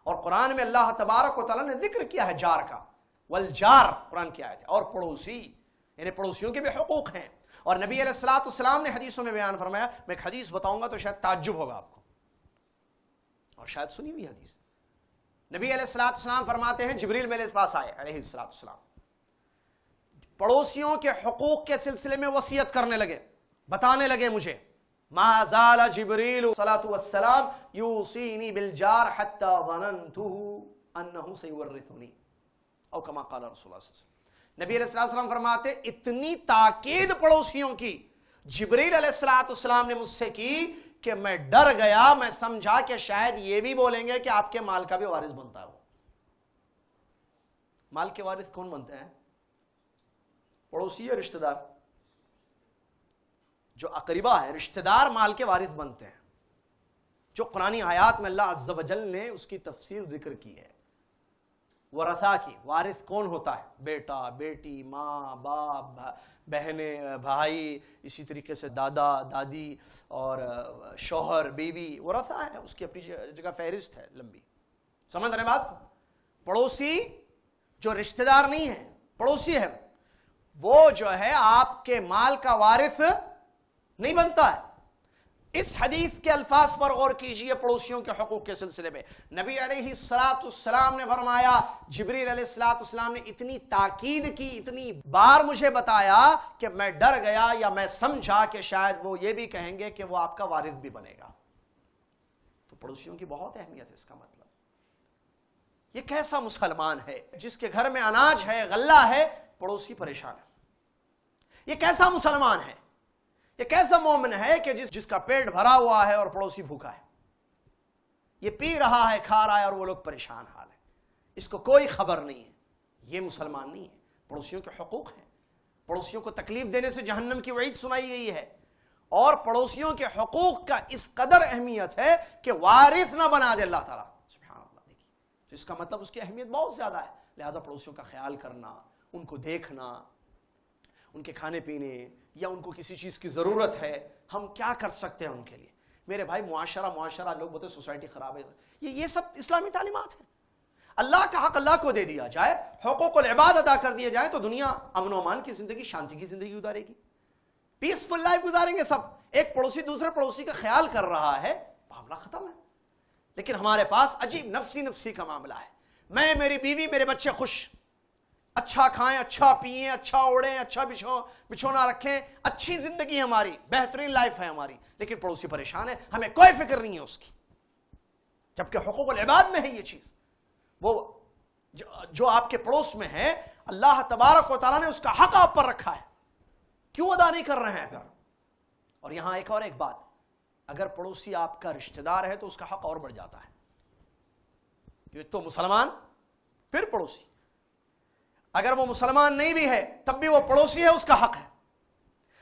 Speaker 1: اور قرآن میں اللہ تبارک و تعالیٰ نے ذکر کیا ہے جار کا، والجار قرآن کی آیت ہے، اور پڑوسی، یعنی پڑوسیوں کے بھی حقوق ہیں۔ اور نبی علیہ السلام نے حدیثوں میں بیان فرمایا، میں ایک حدیث بتاؤں گا تو شاید تعجب ہوگا آپ کو، اور شاید سنی ہوئی حدیث۔ نبی علیہ السلام فرماتے ہیں، جبریل میرے پاس آئے علیہ السلام، پڑوسیوں کے حقوق کے سلسلے میں وصیت کرنے لگے، بتانے لگے مجھے، ما زال جبریل صلاۃ والسلام یوصینی بالجار حتی ظننتہ انہ سیورثنی، او کما قال رسول اللہ صلی اللہ علیہ وسلم۔ نبی علیہ السلام فرماتے، اتنی تاکید پڑوسیوں کی جبریل علیہ السلام نے مجھ سے کی کہ میں ڈر گیا، میں سمجھا کہ شاید یہ بھی بولیں گے کہ آپ کے مال کا بھی وارث بنتا ہے۔ وہ مال کے وارث کون بنتے ہیں؟ پڑوسی یا رشتہ دار؟ جو اقربا ہے، رشتہ دار مال کے وارث بنتے ہیں، جو قرآنی آیات میں اللہ عز و جل نے اس کی تفصیل ذکر کی ہے۔ ورثہ کی، وارث کون ہوتا ہے؟ بیٹا، بیٹی، ماں، باپ، بہنیں، بھائی، اسی طریقے سے دادا، دادی، اور شوہر، بیوی، ورثہ ہے، اس کی اپنی جگہ فہرست ہے لمبی۔ سمجھ رہے بات کو؟ پڑوسی جو رشتہ دار نہیں ہے، پڑوسی ہے، وہ جو ہے آپ کے مال کا وارث نہیں بنتا ہے۔ اس حدیث کے الفاظ پر غور کیجئے، پڑوسیوں کے حقوق کے سلسلے میں نبی علیہ السلام نے فرمایا، جبریل علیہ السلام نے اتنی تاکید کی، اتنی بار مجھے بتایا کہ میں ڈر گیا یا میں سمجھا کہ شاید وہ یہ بھی کہیں گے کہ وہ آپ کا وارث بھی بنے گا۔ تو پڑوسیوں کی بہت اہمیت ہے۔ اس کا مطلب یہ کیسا مسلمان ہے جس کے گھر میں اناج ہے، غلہ ہے، پڑوسی پریشان ہے؟ یہ کیسا مسلمان ہے؟ یہ کیسا مومن ہے کہ جس کا پیٹ بھرا ہوا ہے اور پڑوسی بھوکا ہے؟ یہ پی رہا ہے کھا رہا ہے اور وہ لوگ پریشان حال ہے، اس کو کوئی خبر نہیں ہے، یہ مسلمان نہیں ہے۔ پڑوسیوں کے حقوق ہیں، پڑوسیوں کو تکلیف دینے سے جہنم کی وعید سنائی گئی ہے، اور پڑوسیوں کے حقوق کا اس قدر اہمیت ہے کہ وارث نہ بنا دے اللہ تعالیٰ، سبحان اللہ۔ دیکھیے تو اس کا مطلب اس کی اہمیت بہت زیادہ ہے، لہذا پڑوسیوں کا خیال کرنا، ان کو دیکھنا، ان کے کھانے پینے یا ان کو کسی چیز کی ضرورت ہے، ہم کیا کر سکتے ہیں ان کے لیے۔ میرے بھائی معاشرہ لوگ بولتے ہیں سوسائٹی خراب ہے، یہ سب اسلامی تعلیمات ہیں۔ اللہ کا حق اللہ کو دے دیا جائے، حقوق العباد ادا کر دیے جائیں تو دنیا امن و امان کی زندگی، شانتی کی زندگی گزارے گی، پیسفل لائف گزاریں گے سب۔ ایک پڑوسی دوسرے پڑوسی کا خیال کر رہا ہے، معاملہ ختم ہے۔ لیکن ہمارے پاس عجیب نفسی کا معاملہ ہے، میں، میری بیوی، میرے بچے خوش، اچھا کھائیں، اچھا پئیں، اچھا اوڑھیں، اچھا بچھونا رکھیں، اچھی زندگی ہماری، بہترین لائف ہے ہماری، لیکن پڑوسی پریشان ہے، ہمیں کوئی فکر نہیں ہے اس کی، جبکہ حقوق العباد میں ہے یہ چیز۔ وہ جو آپ کے پڑوس میں ہے، اللہ تبارک و تعالیٰ نے اس کا حق آپ پر رکھا ہے، کیوں ادا نہیں کر رہے ہیں پھر؟ اور یہاں ایک بات، اگر پڑوسی آپ کا رشتہ دار ہے تو اس کا حق اور بڑھ جاتا ہے، ایک تو مسلمان پھر پڑوسی، اگر وہ مسلمان نہیں بھی ہے تب بھی وہ پڑوسی ہے، اس کا حق ہے۔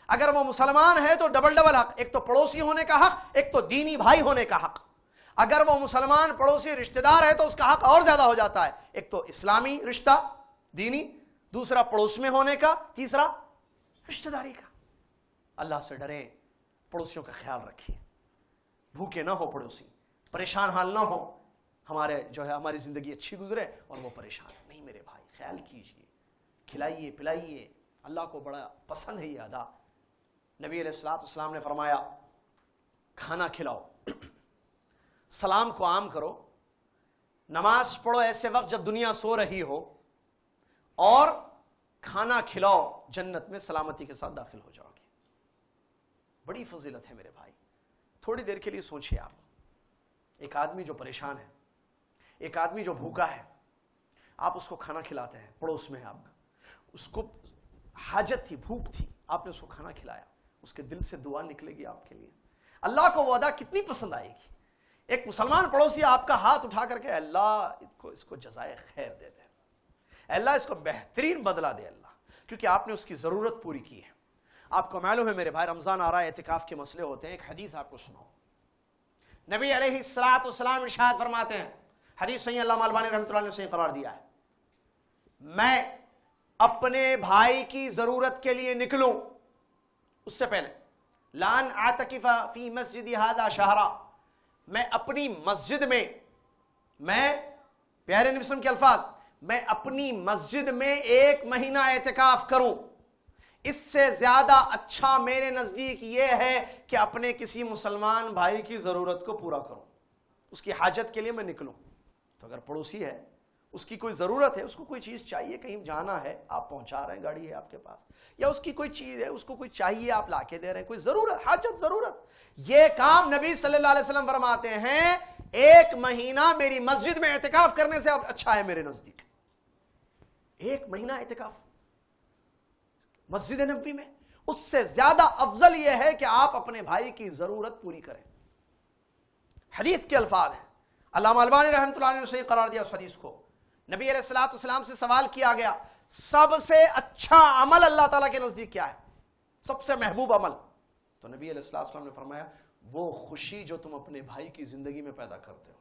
Speaker 1: اگر وہ مسلمان ہے تو ڈبل حق، ایک تو پڑوسی ہونے کا حق، ایک تو دینی بھائی ہونے کا حق۔ اگر وہ مسلمان پڑوسی رشتہ دار ہے تو اس کا حق اور زیادہ ہو جاتا ہے، ایک تو اسلامی رشتہ دینی، دوسرا پڑوس میں ہونے کا، تیسرا رشتہ داری کا۔ اللہ سے ڈریں، پڑوسیوں کا خیال رکھیے، بھوکے نہ ہو پڑوسی، پریشان حال نہ ہو، ہماری زندگی اچھی گزرے اور وہ پریشان نہیں۔ میرے بھائی خیال کیجئے، کھلائیے پلائیے، اللہ کو بڑا پسند ہے یہ ادا۔ نبی علیہ السلام نے فرمایا کھانا کھلاؤ، سلام کو عام کرو، نماز پڑھو ایسے وقت جب دنیا سو رہی ہو، اور کھانا کھلاؤ، جنت میں سلامتی کے ساتھ داخل ہو جاؤ گے۔ بڑی فضیلت ہے میرے بھائی۔ تھوڑی دیر کے لیے سوچئے، آپ ایک آدمی جو پریشان ہے، ایک آدمی جو بھوکا ہے، آپ اس کو کھانا کھلاتے ہیں، پڑوس میں ہے آپ کا، اس کو حاجت تھی، بھوک تھی، آپ نے اس کو کھانا کھلایا، اس کے دل سے دعا نکلے گی آپ کے لیے، اللہ کو وہ ادا کتنی پسند آئے گی۔ ایک مسلمان پڑوسی آپ کا ہاتھ اٹھا کر کے اللہ اس کو جزائے خیر دے دے، اللہ اس کو بہترین بدلہ دے اللہ، کیونکہ آپ نے اس کی ضرورت پوری کی ہے۔ آپ کو معلوم ہے میرے بھائی، رمضان آ رہا ہے، اعتکاف کے مسئلے ہوتے ہیں۔ ایک حدیث آپ کو سناؤ، نبی علیہ السلام ارشاد فرماتے ہیں، حدیث صحیح، علامہ البانی رحمۃ اللہ نے صحیح قرار دیا ہے، میں اپنے بھائی کی ضرورت کے لیے نکلوں اس سے پہلے، لان اعتکف فی مسجد ھذا شہرا، میں اپنی مسجد میں، میں پیارے نبی صلی اللہ علیہ وسلم کے الفاظ، میں اپنی مسجد میں 1 مہینہ اعتکاف کروں، اس سے زیادہ اچھا میرے نزدیک یہ ہے کہ اپنے کسی مسلمان بھائی کی ضرورت کو پورا کروں، اس کی حاجت کے لیے میں نکلوں۔ تو اگر پڑوسی ہے، اس کی کوئی ضرورت ہے، اس کو کوئی چیز چاہیے، کہیں جانا ہے، آپ پہنچا رہے ہیں، گاڑی ہے آپ کے پاس، یا اس کی کوئی چیز ہے، اس کو کوئی چاہیے، آپ لا کے دے رہے ہیں، کوئی ضرورت، حاجت، ضرورت، یہ کام نبی صلی اللہ علیہ وسلم فرماتے ہیں 1 مہینہ میری مسجد میں اعتکاف کرنے سے اچھا ہے میرے نزدیک۔ 1 مہینہ اعتکاف مسجد نبوی میں، اس سے زیادہ افضل یہ ہے کہ آپ اپنے بھائی کی ضرورت پوری کریں۔ حدیث کے الفاظ ہیں، علامہ البانی رحمۃ اللہ نے صحیح قرار دیا اس حدیث کو۔ نبی علیہ السلام سے سوال کیا گیا، سب سے اچھا عمل اللہ تعالیٰ کے نزدیک کیا ہے، سب سے محبوب عمل؟ تو نبی علیہ السلام نے فرمایا، وہ خوشی جو تم اپنے بھائی کی زندگی میں پیدا کرتے ہو،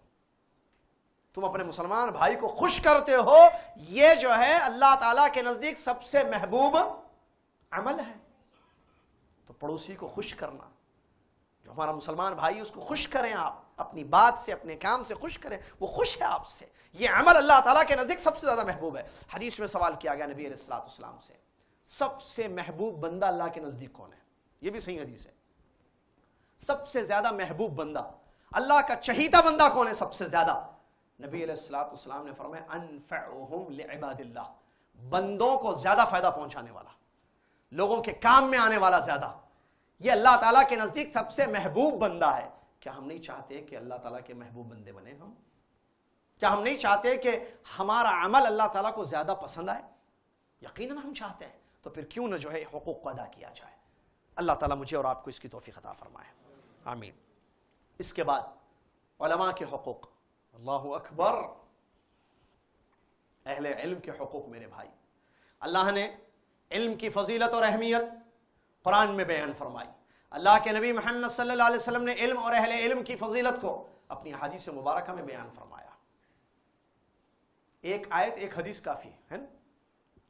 Speaker 1: تم اپنے مسلمان بھائی کو خوش کرتے ہو، یہ جو ہے اللہ تعالیٰ کے نزدیک سب سے محبوب عمل ہے۔ تو پڑوسی کو خوش کرنا، جو ہمارا مسلمان بھائی اس کو خوش کریں، آپ اپنی بات سے، اپنے کام سے خوش کریں، وہ خوش ہے آپ سے، یہ عمل اللہ تعالیٰ کے نزدیک سب سے زیادہ محبوب ہے۔ حدیث میں سوال کیا گیا نبی علیہ السلام سے، سب سے محبوب بندہ اللہ کے نزدیک کون ہے؟ یہ بھی صحیح حدیث ہے، سب سے زیادہ محبوب بندہ، اللہ کا چہیتا بندہ کون ہے سب سے زیادہ؟ نبی علیہ السلام نے فرمایا، انفعہم لعباد اللہ، بندوں کو زیادہ فائدہ پہنچانے والا، لوگوں کے کام میں آنے والا زیادہ، یہ اللہ تعالیٰ کے نزدیک سب سے محبوب بندہ ہے۔ کیا ہم نہیں چاہتے کہ اللہ تعالیٰ کے محبوب بندے بنے ہم؟ کیا ہم نہیں چاہتے کہ ہمارا عمل اللہ تعالیٰ کو زیادہ پسند آئے؟ یقیناً ہم چاہتے ہیں، تو پھر کیوں نہ جو ہے حقوق کو ادا کیا جائے۔ اللہ تعالیٰ مجھے اور آپ کو اس کی توفیق عطا فرمائے، آمین۔ اس کے بعد علماء کے حقوق، اللہ اکبر، اہل علم کے حقوق میرے بھائی، اللہ نے علم کی فضیلت اور اہمیت قرآن میں بیان فرمائی، اللہ کے نبی محمد صلی اللہ علیہ وسلم نے علم اور اہل علم کی فضیلت کو اپنی احادیث مبارکہ میں بیان فرمایا۔ ایک آیت ایک حدیث کافی ہے نا،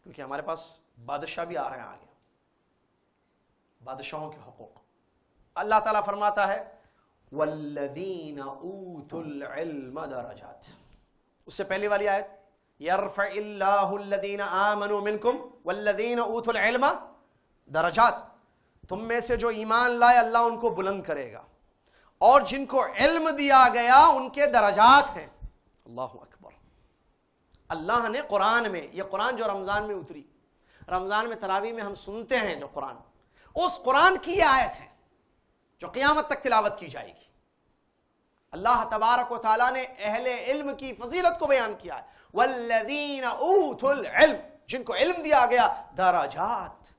Speaker 1: کیونکہ ہمارے پاس بادشاہ بھی آ رہے ہیں آگے، بادشاہوں کے حقوق۔ اللہ تعالیٰ فرماتا ہے والذین اوتوا العلم درجات، اس سے پہلی والی آیت یرفع اللہ الذین آمنوا منکم والذین اوتوا العلم درجات، تم میں سے جو ایمان لائے اللہ ان کو بلند کرے گا، اور جن کو علم دیا گیا ان کے درجات ہیں۔ اللہ اکبر۔ اللہ نے قرآن میں، یہ قرآن جو رمضان میں اتری، رمضان میں تراویح میں ہم سنتے ہیں جو قرآن، اس قرآن کی یہ آیت ہے جو قیامت تک تلاوت کی جائے گی۔ اللہ تبارک و تعالیٰ نے اہل علم کی فضیلت کو بیان کیا ہے، والذین اوتوا العلم، جن کو علم دیا گیا، درجات،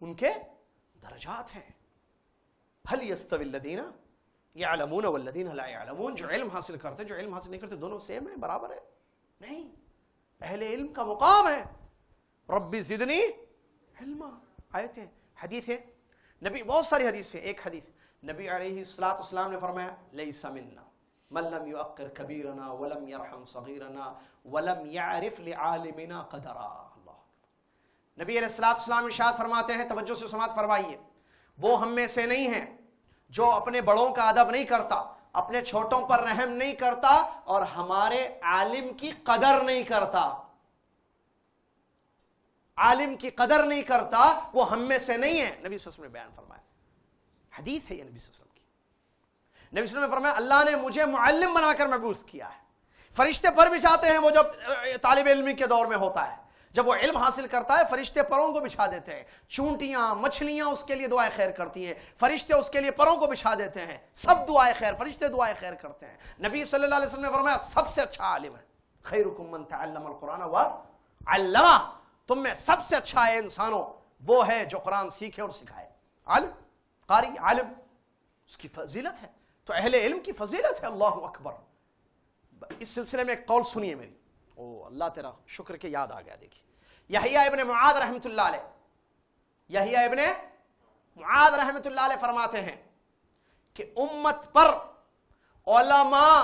Speaker 1: ان کے درجات ہیں۔ هل يستوي الذین یعلمون والذین لا یعلمون، جو علم حاصل کرتے جو علم حاصل نہیں کرتے دونوں سیم ہیں، برابر ہے؟ نہیں، اہل علم کا مقام ہے ربی زدنی علما۔ آیتیں، حدیثیں، نبی، بہت ساری حدیث ہے۔ ایک حدیث نبی علیہ الصلوۃ والسلام نے فرمایا لیس منا من لم یؤقر کبیرنا ولم یرحم صغیرنا ولم یعرف لعالمنا قدرا۔ اللہ، نبی علیہ الصلوۃ والسلام ارشاد فرماتے ہیں، توجہ سے سماعت فرمائیے، وہ ہم میں سے نہیں ہیں جو اپنے بڑوں کا ادب نہیں کرتا، اپنے چھوٹوں پر رحم نہیں کرتا، اور ہمارے عالم کی قدر نہیں کرتا۔ عالم کی قدر نہیں کرتا، وہ ہم میں سے نہیں ہے، نبی صلی اللہ علیہ وسلم نے بیان فرمایا۔ حدیث ہے یہ نبی صلی اللہ علیہ وسلم کی۔ نبی صلی اللہ علیہ وسلم نے فرمایا اللہ نے مجھے معلم بنا کر مبعوث کیا ہے۔ فرشتے پر بچھاتے ہیں، وہ جب طالب علمی کے دور میں ہوتا ہے، جب وہ علم حاصل کرتا ہے، فرشتے پروں کو بچھا دیتے ہیں، چونٹیاں، مچھلیاں اس کے لیے دعائیں خیر کرتی ہیں، فرشتے اس کے لیے پروں کو بچھا دیتے ہیں، سب دعائیں خیر، فرشتے دعائیں خیر کرتے ہیں۔ نبی صلی اللہ علیہ وسلم نے فرمایا سب سے اچھا عالم ہے، خیرکم من تعلم القرآن وعلمہ، تم میں سب سے اچھا ہے انسانوں وہ ہے جو قرآن سیکھے اور سکھائے۔ عالم، قاری، عالم، اس کی فضیلت ہے، تو اہل علم کی فضیلت ہے۔ اللہ اکبر۔ اس سلسلے میں ایک قول سنیے میری، او اللہ تیرا شکر کہ یاد آ گیا۔ دیکھیے یحییٰ ابن معاذ رحمۃ اللہ علیہ، یحییٰ ابن معاذ رحمۃ اللہ علیہ فرماتے ہیں کہ امت پر علماء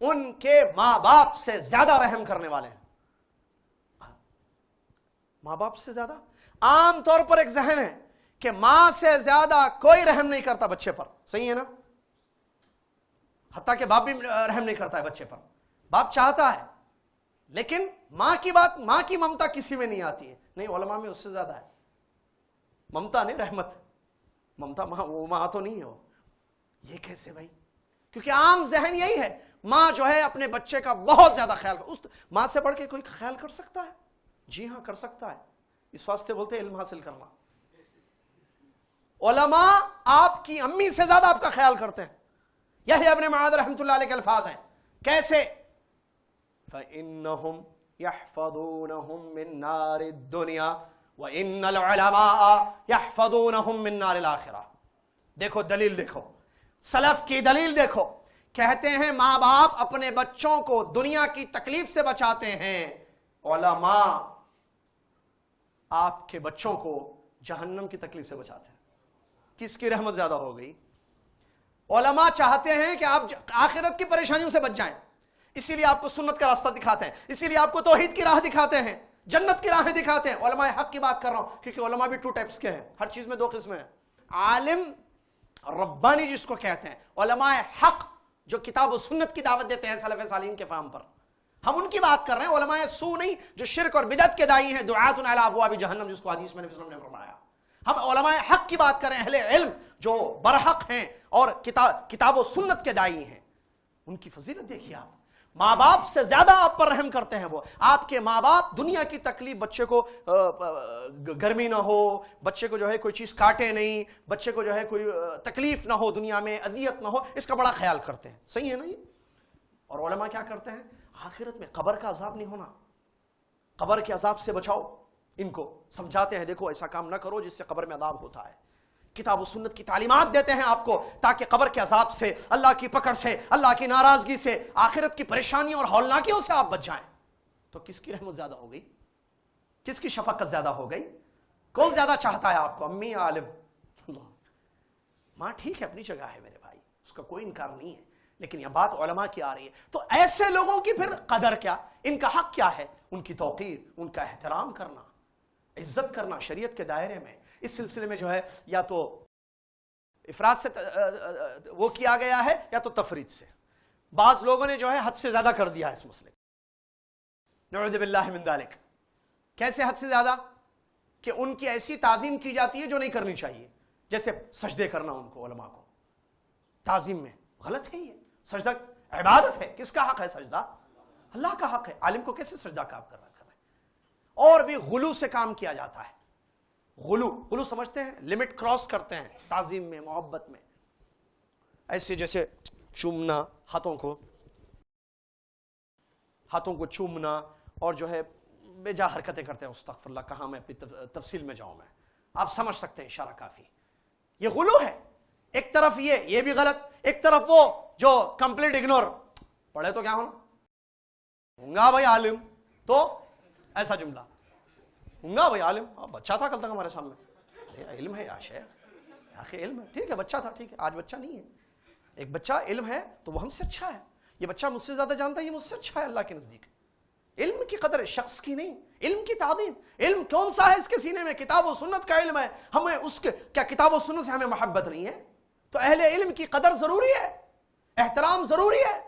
Speaker 1: ان کے ماں باپ سے زیادہ رحم کرنے والے ہیں۔ ماں باپ سے زیادہ، عام طور پر ایک ذہن ہے کہ ماں سے زیادہ کوئی رحم نہیں کرتا بچے پر، صحیح ہے نا؟ حتیٰ کہ باپ بھی رحم نہیں کرتا ہے بچے پر، باپ چاہتا ہے، لیکن ماں کی بات، ماں کی ممتا کسی میں نہیں آتی ہے۔ نہیں، علماء میں اس سے زیادہ ہے، ممتا نہیں، رحمت۔ ممتا وہ ماں تو نہیں ہے وہ۔ یہ کیسے بھائی؟ کیونکہ عام ذہن یہی ہے، ماں جو ہے اپنے بچے کا بہت زیادہ خیال کر، اس ماں سے بڑھ کے کوئی خیال کر سکتا ہے؟ جی ہاں کر سکتا ہے، اس واسطے بولتے ہیں علم حاصل کرنا۔ علماء آپ کی امی سے زیادہ آپ کا خیال کرتے ہیں۔ یحییٰ ابن معاذ رحمۃ اللہ علیہ کے الفاظ ہیں، کیسے؟ فَإِنَّهُمْ يَحْفَظُونَهُمْ مِن نَارِ الدُّنْيَا وَإِنَّ الْعُلَمَاءَ يَحْفَظُونَهُمْ مِن نَارِ الْآخِرَةِ۔ دیکھو دلیل، دیکھو سلف کی دلیل، دیکھو، کہتے ہیں ماں باپ اپنے بچوں کو دنیا کی تکلیف سے بچاتے ہیں، علماء آپ کے بچوں کو جہنم کی تکلیف سے بچاتے ہیں۔ کس کی رحمت زیادہ ہو گئی؟ علماء چاہتے ہیں کہ آپ آخرت کی پریشانیوں سے بچ جائیں، اسی لیے آپ کو سنت کا راستہ دکھاتے ہیں، اسی لیے آپ کو توحید کی راہ دکھاتے ہیں، جنت کی راہیں دکھاتے ہیں۔ علماء حق کی بات کر رہا ہوں، کیونکہ علماء بھی 2 ٹائپس کے ہیں، ہر چیز میں 2 قسمیں ہیں۔ عالم ربانی جس کو کہتے ہیں، علماء حق جو کتاب و سنت کی دعوت دیتے ہیں سلف صالحین کے فہم پر، ہم ان کی بات کر رہے ہیں۔ علماء سو نہیں جو شرک اور بدعت کے داعی ہیں، دعاۃ علی ابواب جہنم، جس کو حدیث میں نبی صلی اللہ علیہ وسلم نے فرمایا۔ ہم علماء حق کی بات کر رہے ہیں، اہل علم جو برحق ہیں اور کتاب و سنت کے داعی ہیں، ان کی فضیلت دیکھیے آپ۔ ماں باپ سے زیادہ آپ پر رحم کرتے ہیں وہ۔ آپ کے ماں باپ دنیا کی تکلیف، بچے کو گرمی نہ ہو، بچے کو جو ہے کوئی چیز کاٹے نہیں، بچے کو جو ہے کوئی تکلیف نہ ہو، دنیا میں اذیت نہ ہو، اس کا بڑا خیال کرتے ہیں، صحیح ہے نا یہ؟ اور علماء کیا کرتے ہیں؟ آخرت میں قبر کا عذاب نہیں ہونا، قبر کے عذاب سے بچاؤ، ان کو سمجھاتے ہیں دیکھو ایسا کام نہ کرو جس سے قبر میں عذاب ہوتا ہے، کتاب و سنت کی تعلیمات دیتے ہیں آپ کو تاکہ قبر کے عذاب سے، اللہ کی پکڑ سے، اللہ کی ناراضگی سے، آخرت کی پریشانیوں اور ہولناکیوں سے آپ بچ جائیں۔ تو کس کی رحمت زیادہ ہو گئی؟ کس کی شفقت زیادہ ہو گئی؟ کون زیادہ چاہتا ہے آپ کو، امی یا عالم؟ ماں ٹھیک ہے اپنی جگہ ہے میرے بھائی، اس کا کوئی انکار نہیں ہے، لیکن یہ بات علماء کی آ رہی ہے تو ایسے لوگوں کی پھر قدر کیا، ان کا حق کیا ہے؟ ان کی توقیر، ان کا احترام کرنا، عزت کرنا شریعت کے دائرے میں۔ اس سلسلے میں جو ہے یا تو افراد سے وہ کیا گیا ہے یا تو تفرید سے۔ بعض لوگوں نے جو ہے حد سے زیادہ کر دیا ہے اس مسئلے، نعوذ باللہ من ذالک۔ کیسے حد سے زیادہ؟ کہ ان کی ایسی تعظیم کی جاتی ہے جو نہیں کرنی چاہیے، جیسے سجدے کرنا ان کو، علماء کو تعظیم میں، غلط ہے یہ۔ سجدہ عبادت ہے، کس کا حق ہے سجدہ؟ اللہ کا حق ہے۔ عالم کو کیسے سجدہ کا آپ کر رہے ہیں؟ اور بھی غلو سے کام کیا جاتا ہے۔ غلو سمجھتے ہیں؟ لمٹ کراس کرتے ہیں تعظیم میں، محبت میں، ایسے جیسے چومنا، ہاتھوں کو چومنا، اور جو ہے بے جا حرکتیں کرتے ہیں۔ استغفر اللہ، کہاں میں اپنی تفصیل میں جاؤں، میں آپ سمجھ سکتے ہیں، اشارہ کافی۔ یہ غلو ہے۔ ایک طرف یہ بھی غلط، ایک طرف وہ جو کمپلیٹ اگنور، پڑھے تو کیا ہونا، ہوں گا بھائی عالم، تو ایسا جملہ، ہوں گا بھائی عالم، بچہ تھا کل تک ہمارے سامنے، علم ہے یا شیخ، آخر علم ہے، ٹھیک ہے بچہ تھا، ٹھیک ہے آج بچہ نہیں ہے۔ ایک بچہ علم ہے تو وہ ہم سے اچھا ہے، یہ بچہ مجھ سے زیادہ جانتا ہے، یہ مجھ سے اچھا ہے اللہ کے نزدیک۔ علم کی قدر شخص کی نہیں، علم کی تعظیم۔ علم کون سا ہے اس کے سینے میں؟ کتاب و سنت کا علم ہے، ہمیں اس کے کیا کتاب و سنت سے ہمیں محبت نہیں ہے؟ تو اہل علم کی قدر ضروری ہے، احترام ضروری ہے،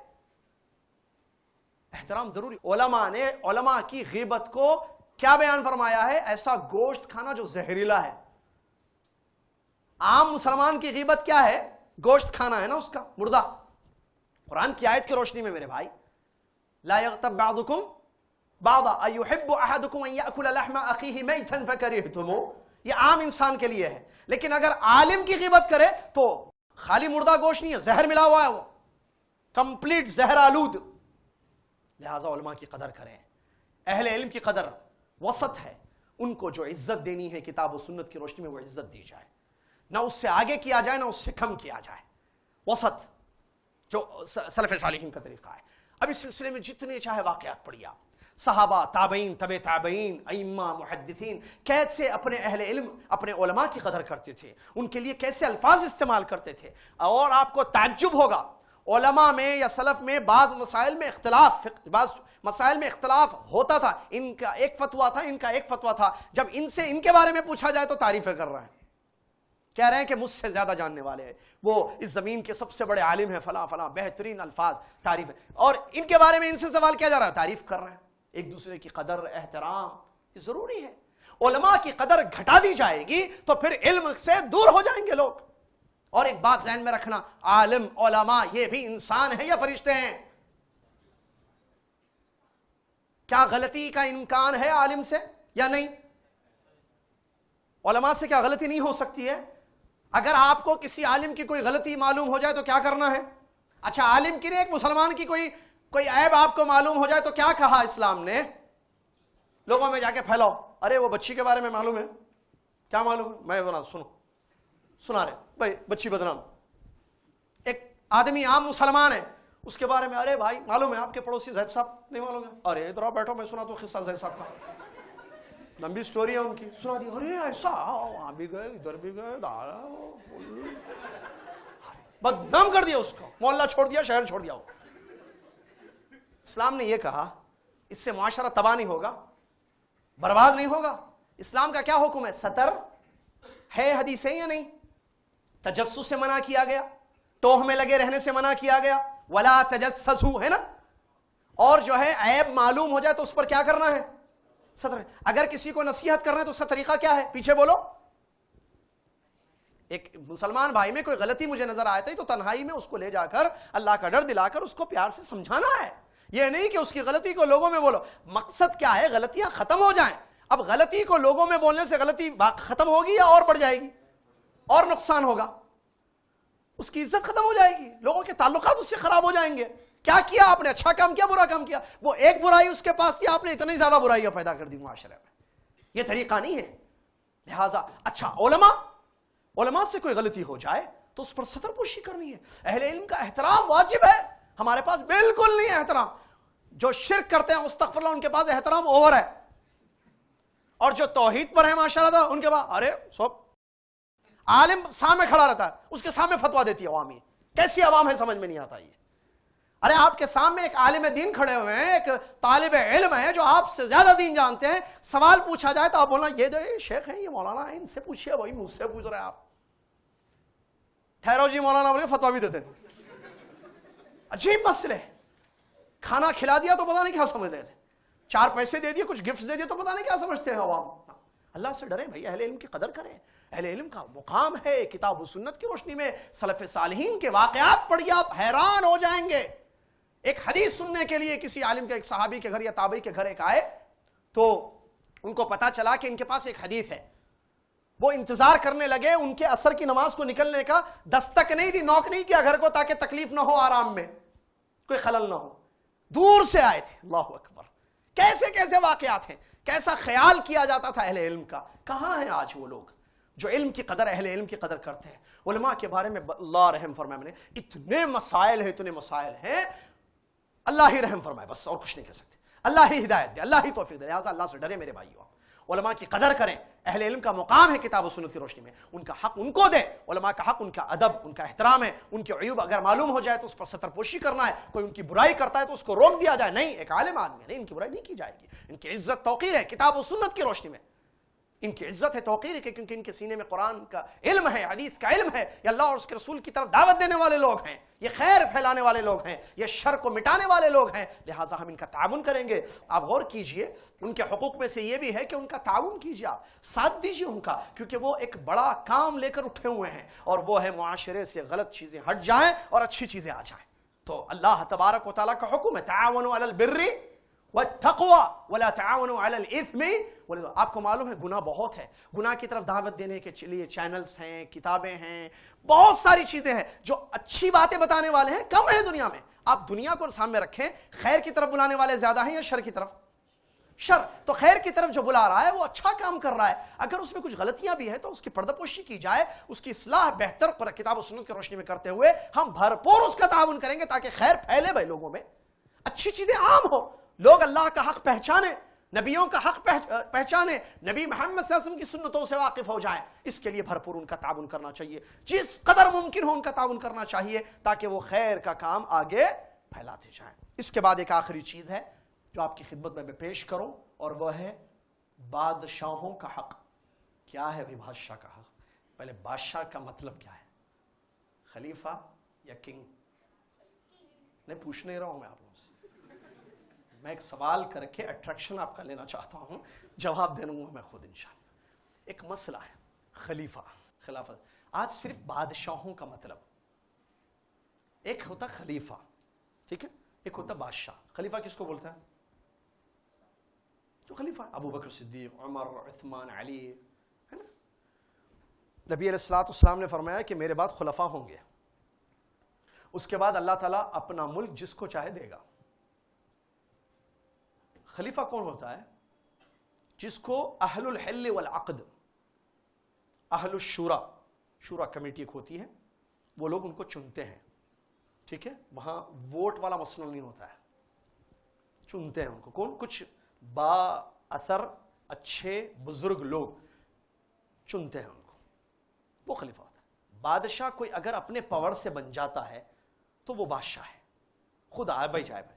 Speaker 1: احترام ضروری۔ علماء نے علماء کی غیبت کو کیا بیان فرمایا ہے؟ ایسا گوشت کھانا جو زہریلا ہے۔ عام مسلمان کی غیبت کیا ہے؟ گوشت کھانا ہے نا، اس کا مردہ۔ قرآن کی آیت کی روشنی میں میرے بھائی، لا یغتب بعضکم بعضا ایحب احدکم ان یاکل لحم اخیہ میتا فکرہتموہ، یہ عام انسان کے لیے ہے۔ لیکن اگر عالم کی غیبت کرے تو خالی مردہ گوشت نہیں ہے، زہر ملا ہوا ہے، وہ کمپلیٹ زہر آلود۔ لہذا علماء کی قدر کریں، اہل علم کی قدر وسط ہے، ان کو جو عزت دینی ہے کتاب و سنت کی روشنی میں وہ عزت دی جائے، نہ اس سے آگے کیا جائے نہ اس سے کم کیا جائے، وسط جو سلف صالحین کا طریقہ ہے۔ اب اس سلسلے میں جتنے چاہے واقعات پڑھیے آپ، صحابہ، تابعین، تبع تابعین، ائمہ، محدثین کیسے اپنے اہل علم، اپنے علماء کی قدر کرتے تھے، ان کے لیے کیسے الفاظ استعمال کرتے تھے۔ اور آپ کو تعجب ہوگا، علماء میں یا سلف میں بعض مسائل میں اختلاف ہوتا تھا، ان کا ایک فتویٰ تھا، ان کا ایک فتویٰ تھا۔ جب ان سے ان کے بارے میں پوچھا جائے تو تعریفیں کر رہے ہیں، کہہ رہے ہیں کہ مجھ سے زیادہ جاننے والے ہیں، وہ اس زمین کے سب سے بڑے عالم ہیں، فلاں فلاں، بہترین الفاظ، تعریف ہے، اور ان کے بارے میں ان سے سوال کیا جا رہا ہے، تعریف کر رہے ہیں۔ ایک دوسرے کی قدر، احترام یہ ضروری ہے۔ علماء کی قدر گھٹا دی جائے گی تو پھر علم سے دور ہو جائیں گے لوگ۔ اور ایک بات ذہن میں رکھنا، عالم، علماء یہ بھی انسان ہیں یا فرشتے ہیں؟ کیا غلطی کا امکان ہے عالم سے یا نہیں؟ علماء سے کیا غلطی نہیں ہو سکتی ہے؟ اگر آپ کو کسی عالم کی کوئی غلطی معلوم ہو جائے تو کیا کرنا ہے؟ اچھا عالم کی نہیں، ایک مسلمان کی کوئی عیب آپ کو معلوم ہو جائے تو کیا کہا اسلام نے؟ لوگوں میں جا کے پھیلاؤ، ارے وہ بچی کے بارے میں معلوم ہے، کیا معلوم ہے؟ میں بنا سنا رہے بھائی بچی بدنام۔ ایک آدمی عام مسلمان ہے، اس کے بارے میں ارے بھائی معلوم ہے آپ کے پڑوسی زید صاحب، نہیں معلوم ہے؟ ارے ادھر بیٹھو میں سنا تو قصہ زید صاحب کا، لمبی سٹوری ہے ان کی، سنا دی، ارے ایسا وہاں بھی گئے ادھر بھی گئے، بدنام کر دیا اس کو، محلہ چھوڑ دیا، شہر چھوڑ دیا۔ اسلام نے یہ کہا اس سے معاشرہ تباہ نہیں ہوگا، برباد نہیں ہوگا۔ اسلام کا کیا حکم ہے؟ ستر ہے، حدیث ہے یا نہیں؟ تجسس سے منع کیا گیا، ٹوہ میں لگے رہنے سے منع کیا گیا، ولا تجسسوا ہے نا۔ اور جو ہے عیب معلوم ہو جائے تو اس پر کیا کرنا ہے؟ ستر۔ اگر کسی کو نصیحت کرنا ہے تو اس کا طریقہ کیا ہے؟ پیچھے بولو۔ ایک مسلمان بھائی میں کوئی غلطی مجھے نظر آتی تو تنہائی میں اس کو لے جا کر اللہ کا ڈر دلا کر اس کو پیار سے سمجھانا ہے، یہ نہیں کہ اس کی غلطی کو لوگوں میں بولو۔ مقصد کیا ہے؟ غلطیاں ختم ہو جائیں۔ اب غلطی کو لوگوں میں بولنے سے غلطی ختم ہوگی یا اور بڑھ جائے گی؟ اور نقصان ہوگا، اس کی عزت ختم ہو جائے گی، لوگوں کے تعلقات اس سے خراب ہو جائیں گے۔ کیا کیا آپ نے؟ اچھا کام کیا، برا کام کیا؟ وہ ایک برائی اس کے پاس تھی، آپ نے اتنی زیادہ برائیاں پیدا کر دی معاشرے میں، یہ طریقہ نہیں ہے۔ لہٰذا اچھا علماء سے کوئی غلطی ہو جائے تو اس پر ستر پوشی کرنی ہے. اہل علم کا احترام واجب ہے. ہمارے پاس بالکل نہیں ہے احترام. جو شرک کرتے ہیں استغفر اللہ ان کے پاس احترام اوور ہے, اور جو توحید پر ہیں ماشاءاللہ ان کے پاس ارے سب عالم سامنے کھڑا رہتا ہے, اس کے سامنے فتوا دیتی ہے عوامی. کیسی عوام ہے سمجھ میں نہیں آتا یہ. ارے آپ کے سامنے ایک عالم دین کھڑے ہوئے ہیں, ایک طالب علم ہے جو آپ سے زیادہ دین جانتے ہیں, سوال پوچھا جائے تو آپ بولنا یہ جو شیخ ہیں یہ مولانا ہیں ان سے پوچھئے, وہی مجھ سے پوچھ رہے ہیں آپ. ٹھہرو جی مولانا بولے فتوا بھی دیتے ہیں. عجیب مسئلے. کھانا کھلا دیا تو پتہ نہیں کیا سمجھ رہے تھے, 4 پیسے دے دیے, کچھ گفٹس دے دیے تو پتہ نہیں کیا سمجھتے ہیں عوام. اللہ سے ڈریں بھائی, اہل علم کی قدر کریں. اہل علم کا مقام ہے کتاب و سنت کی روشنی میں. سلف صالحین کے واقعات پڑھیے آپ حیران ہو جائیں گے. ایک حدیث سننے کے لیے کسی عالم کے, ایک صحابی کے گھر یا تابعی کے گھر ایک آئے تو ان کو پتا چلا کہ ان کے پاس ایک حدیث ہے. وہ انتظار کرنے لگے ان کے عصر کی نماز کو نکلنے کا. دستک نہیں دی, نوک نہیں کیا گھر کو تاکہ تکلیف نہ ہو, آرام میں کوئی خلل نہ ہو. دور سے آئے تھے. اللہ اکبر, کیسے کیسے واقعات ہیں, کیسا خیال کیا جاتا تھا اہل علم کا. کہاں ہیں آج وہ لوگ جو علم کی قدر, اہل علم کی قدر کرتے ہیں. علماء کے بارے میں اللہ رحم فرمائے. میں نے اتنے مسائل ہیں, اتنے مسائل ہیں, اللہ ہی رحم فرمائے, بس اور کچھ نہیں کہہ سکتے. اللہ ہی ہدایت دے, اللہ ہی توفیق دے. لہٰذا اللہ سے ڈرے میرے بھائیو, علماء کی قدر کریں. اہل علم کا مقام ہے کتاب و سنت کی روشنی میں, ان کا حق ان کو دے. علماء کا حق ان کا ادب, ان کا احترام ہے. ان کے عیوب اگر معلوم ہو جائے تو اس پر ستر پوشی کرنا ہے. کوئی ان کی برائی کرتا ہے تو اس کو روک دیا جائے. نہیں, ایک عالم آدمی ہے, نہیں ان کی برائی نہیں کی جائے گی. ان کی عزت توقیر ہے کتاب و سنت کی روشنی میں. ان کی عزت ہے, توقیر ہے, کیونکہ ان کے سینے میں قرآن کا علم ہے, حدیث کا علم ہے. یہ اللہ اور اس کے رسول کی طرف دعوت دینے والے لوگ ہیں, یہ خیر پھیلانے والے لوگ ہیں, یہ شر کو مٹانے والے لوگ ہیں. لہٰذا ہم ان کا تعاون کریں گے. آپ غور کیجئے, ان کے حقوق میں سے یہ بھی ہے کہ ان کا تعاون کیجئے, آپ ساتھ دیجئے ان کا, کیونکہ وہ ایک بڑا کام لے کر اٹھے ہوئے ہیں, اور وہ ہے معاشرے سے غلط چیزیں ہٹ جائیں اور اچھی چیزیں آ جائیں. تو اللہ تبارک و تعالیٰ کا حکم ہے تعاونوا علی البر والتقوی ولا تعاونوا علی الاثم. آپ کو معلوم ہے گناہ بہت ہے. گناہ کی طرف دعوت دینے کے لیے چینلز ہیں, کتابیں ہیں, بہت ساری چیزیں ہیں. جو اچھی باتیں بتانے والے ہیں کم ہیں دنیا میں. آپ دنیا کو سامنے رکھیں, خیر کی طرف بلانے والے زیادہ ہیں یا شر کی طرف؟ شر. تو خیر کی طرف جو بلا رہا ہے وہ اچھا کام کر رہا ہے. اگر اس میں کچھ غلطیاں بھی ہیں تو اس کی پردہ پوشی کی جائے, اس کی اصلاح بہتر کتاب و سنت کی روشنی میں کرتے ہوئے ہم بھرپور اس کا تعاون کریں گے تاکہ خیر پھیلے بھائی لوگوں میں, اچھی چیزیں عام ہو, لوگ اللہ کا حق پہچانیں, نبیوں کا حق پہچانیں, نبی محمد صلی اللہ علیہ وسلم کی سنتوں سے واقف ہو جائیں. اس کے لیے بھرپور ان کا تعاون کرنا چاہیے, جس قدر ممکن ہو ان کا تعاون کرنا چاہیے تاکہ وہ خیر کا کام آگے پھیلاتے جائیں. اس کے بعد ایک آخری چیز ہے جو آپ کی خدمت میں پیش کروں, اور وہ ہے بادشاہوں کا حق. کیا ہے بادشاہ کا حق؟ پہلے بادشاہ کا مطلب کیا ہے؟ خلیفہ یا کنگ؟ نہیں پوچھ نہیں رہا ہوں میں آپ لوگوں سے, میں ایک سوال کر کے اٹریکشن آپ کا لینا چاہتا ہوں, جواب دے دوں گا میں خود انشاءاللہ. ایک مسئلہ ہے خلیفہ, خلافت. آج صرف بادشاہوں کا مطلب, ایک ہوتا خلیفہ, ٹھیک ہے, ایک ہوتا بادشاہ. خلیفہ کس کو بولتا ہے؟ جو خلیفہ ابو بکر صدیق, عمر, عثمان, علی, ہے نا. نبی علیہ السلام نے فرمایا کہ میرے بعد خلفاء ہوں گے, اس کے بعد اللہ تعالیٰ اپنا ملک جس کو چاہے دے گا. خلیفہ کون ہوتا ہے؟ جس کو اہل الحل والعقد, اہل الشورا, شورا کمیٹی ایک ہوتی ہے, وہ لوگ ان کو چنتے ہیں, ٹھیک ہے. وہاں ووٹ والا مسئلہ نہیں ہوتا ہے, چنتے ہیں ان کو. کون؟ کچھ با اثر اچھے بزرگ لوگ چنتے ہیں ان کو, وہ خلیفہ ہوتا ہے. بادشاہ کوئی اگر اپنے پاور سے بن جاتا ہے تو وہ بادشاہ ہے, خود آئے بھائی جائے بھائی,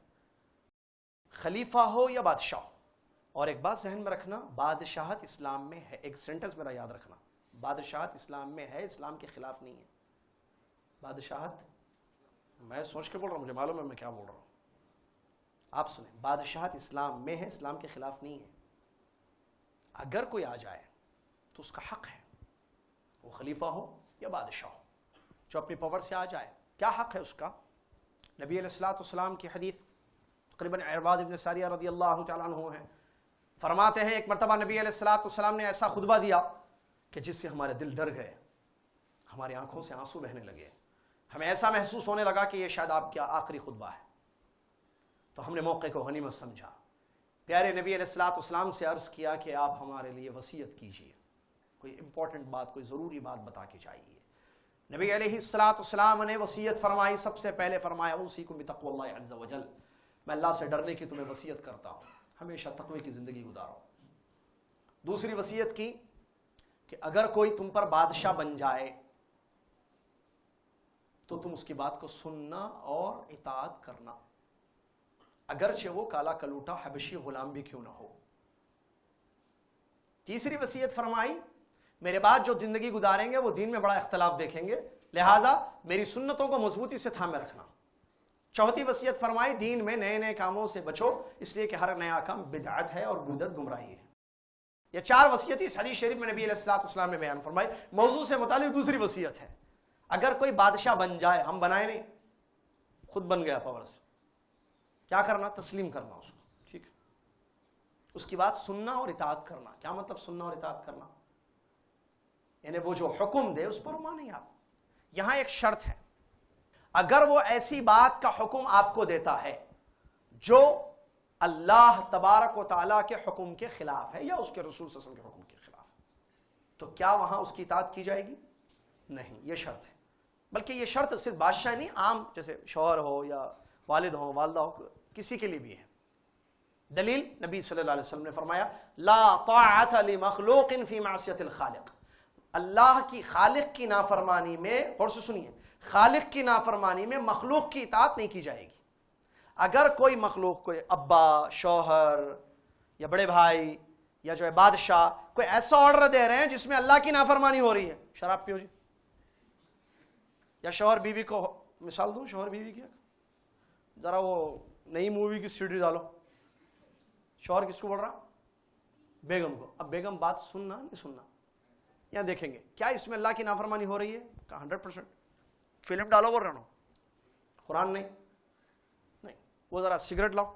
Speaker 1: خلیفہ ہو یا بادشاہ ہو. اور ایک بات ذہن میں رکھنا, بادشاہت اسلام میں ہے, ایک سینٹنس میرا یاد رکھنا, بادشاہت اسلام میں ہے, اسلام کے خلاف نہیں ہے. بادشاہت, میں سوچ کے بول رہا ہوں, مجھے معلوم ہے میں کیا بول رہا ہوں, آپ سنیں. بادشاہت اسلام میں ہے, اسلام کے خلاف نہیں ہے. اگر کوئی آ جائے تو اس کا حق ہے, وہ خلیفہ ہو یا بادشاہ ہو, جو اپنی پاور سے آ جائے. کیا حق ہے اس کا؟ نبی علیہ السلام کی حدیث تقریباً عرباد ابن ساریہ رضی اللہ تعالیٰ عنہ ہیں, فرماتے ہیں ایک مرتبہ نبی علیہ السلام نے ایسا خطبہ دیا کہ جس سے ہمارے دل ڈر گئے, ہماری آنکھوں سے آنسو بہنے لگے, ہمیں ایسا محسوس ہونے لگا کہ یہ شاید آپ کا آخری خطبہ ہے. تو ہم نے موقع کو غنیمت سمجھا, پیارے نبی علیہ السلام سے عرض کیا کہ آپ ہمارے لیے وصیت کیجیے. کوئی امپورٹنٹ بات، کوئی ضروری بات بتا کے چاہیے. نبی علیہ السلام نے وصیت فرمائی، سب سے پہلے فرمایا اوصیکم بتقوی اللہ عز وجل، میں اللہ سے ڈرنے کی تمہیں وصیت کرتا ہوں، ہمیشہ تقوی کی زندگی گزارو. دوسری وصیت کی کہ اگر کوئی تم پر بادشاہ بن جائے تو تم اس کی بات کو سننا اور اطاعت کرنا، اگرچہ وہ کالا کلوٹا حبشی غلام بھی کیوں نہ ہو. تیسری وصیت فرمائی میرے بعد جو زندگی گزاریں گے وہ دین میں بڑا اختلاف دیکھیں گے، لہٰذا میری سنتوں کو مضبوطی سے تھامے رکھنا. چوتھی وصیت فرمائی دین میں نئے نئے کاموں سے بچو، اس لیے کہ ہر نیا کام بدعت ہے اور بدعت گمراہی ہے. یہ 4 وصیتیں اس حدیث شریف میں نبی علیہ السلام نے بیان فرمائی. موضوع سے متعلق دوسری وصیت ہے اگر کوئی بادشاہ بن جائے، ہم بنائے نہیں، خود بن گیا پاور سے، کیا کرنا؟ تسلیم کرنا اس کو. ٹھیک، اس کی بات سننا اور اطاعت کرنا. کیا مطلب سننا اور اطاعت کرنا؟ یعنی وہ جو حکم دے اس پر مانیں آپ. یہاں ایک شرط ہے، اگر وہ ایسی بات کا حکم آپ کو دیتا ہے جو اللہ تبارک و تعالیٰ کے حکم کے خلاف ہے یا اس کے رسول صلی اللہ علیہ وسلم کے حکم کے خلاف ہے، تو کیا وہاں اس کی اطاعت کی جائے گی؟ نہیں، یہ شرط ہے. بلکہ یہ شرط صرف بادشاہ نہیں، عام جیسے شوہر ہو یا والد ہو، والدہ ہو، کسی کے لیے بھی ہے. دلیل نبی صلی اللہ علیہ وسلم نے فرمایا لا طاعت لمخلوق فی معصیت الخالق، اللہ کی خالق کی نافرمانی میں، اور سے سنیے، خالق کی نافرمانی میں مخلوق کی اطاعت نہیں کی جائے گی. اگر کوئی مخلوق، کوئی ابا، شوہر یا بڑے بھائی یا جو ہے بادشاہ، کوئی ایسا آرڈر دے رہے ہیں جس میں اللہ کی نافرمانی ہو رہی ہے، شراب پیو جی، یا شوہر بیوی کو مثال دوں، شوہر بیوی کی ذرا وہ نئی مووی کی سیڈی ڈالو، شوہر کس کو بول رہا؟ بیگم کو. اب بیگم بات سننا نہیں سننا، یہاں دیکھیں گے کیا اس میں اللہ کی نافرمانی ہو رہی ہے؟ کہا 100%. فلم ڈالو بول رہا ہوں، قرآن نہیں، وہ ذرا سگریٹ لاؤ.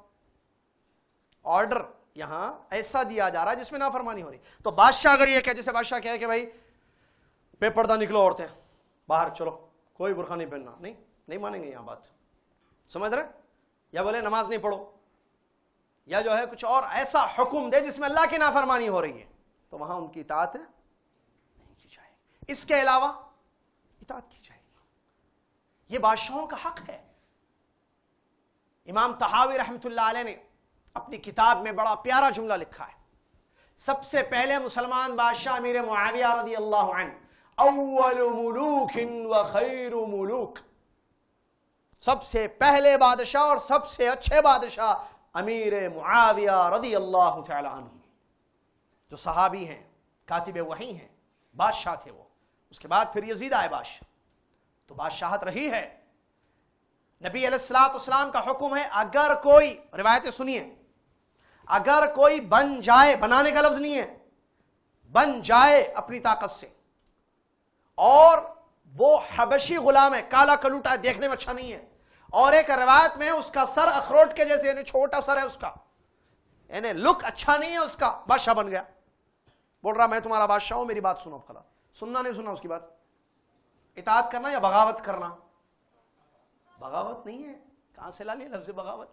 Speaker 1: آرڈر یہاں ایسا دیا جا رہا ہے جس میں نافرمانی ہو رہی. تو بادشاہ اگر یہ کہ جیسے بادشاہ کہے کہ بھائی بے پردہ نکلو عورتیں باہر، چلو کوئی برقع نہیں پہننا، نہیں مانیں گے یہاں بات، سمجھ رہے؟ یا بولے نماز نہیں پڑھو، یا جو ہے کچھ اور ایسا حکم دے جس میں اللہ کی نافرمانی ہو رہی ہے، تو وہاں ان کی اطاعت نہیں کی جائے گی. اس کے علاوہ اطاعت کی جائے گی. یہ بادشاہوں کا حق ہے. امام طحاوی رحمۃ اللہ علیہ نے اپنی کتاب میں بڑا پیارا جملہ لکھا ہے. سب سے پہلے مسلمان بادشاہ امیر معاویہ رضی اللہ عنہ، اول ملوک و خیر ملوک، سب سے پہلے بادشاہ اور سب سے اچھے بادشاہ امیر معاویہ رضی اللہ تعالی عنہ، جو صحابی ہیں، کاتب وحی ہیں، بادشاہ تھے وہ. اس کے بعد پھر یزید آئے بادشاہ، تو بادشاہت رہی ہے. نبی علیہ السلام کا حکم ہے اگر کوئی، روایتیں سنیے، اگر کوئی بن جائے، بنانے کا لفظ نہیں ہے، بن جائے اپنی طاقت سے، اور وہ حبشی غلام ہے، کالا کلوٹا ہے، دیکھنے میں اچھا نہیں ہے، اور ایک روایت میں اس کا سر اخروٹ کے جیسے، یعنی چھوٹا سر ہے اس کا، یعنی لک اچھا نہیں ہے اس کا، بادشاہ بن گیا، بول رہا میں تمہارا بادشاہ ہوں، میری بات سنو. خلا سننا نہیں سننا اس کی بات، اطاعت کرنا یا بغاوت کرنا؟ بغاوت نہیں ہے. کہاں سے لا لیا لفظ بغاوت؟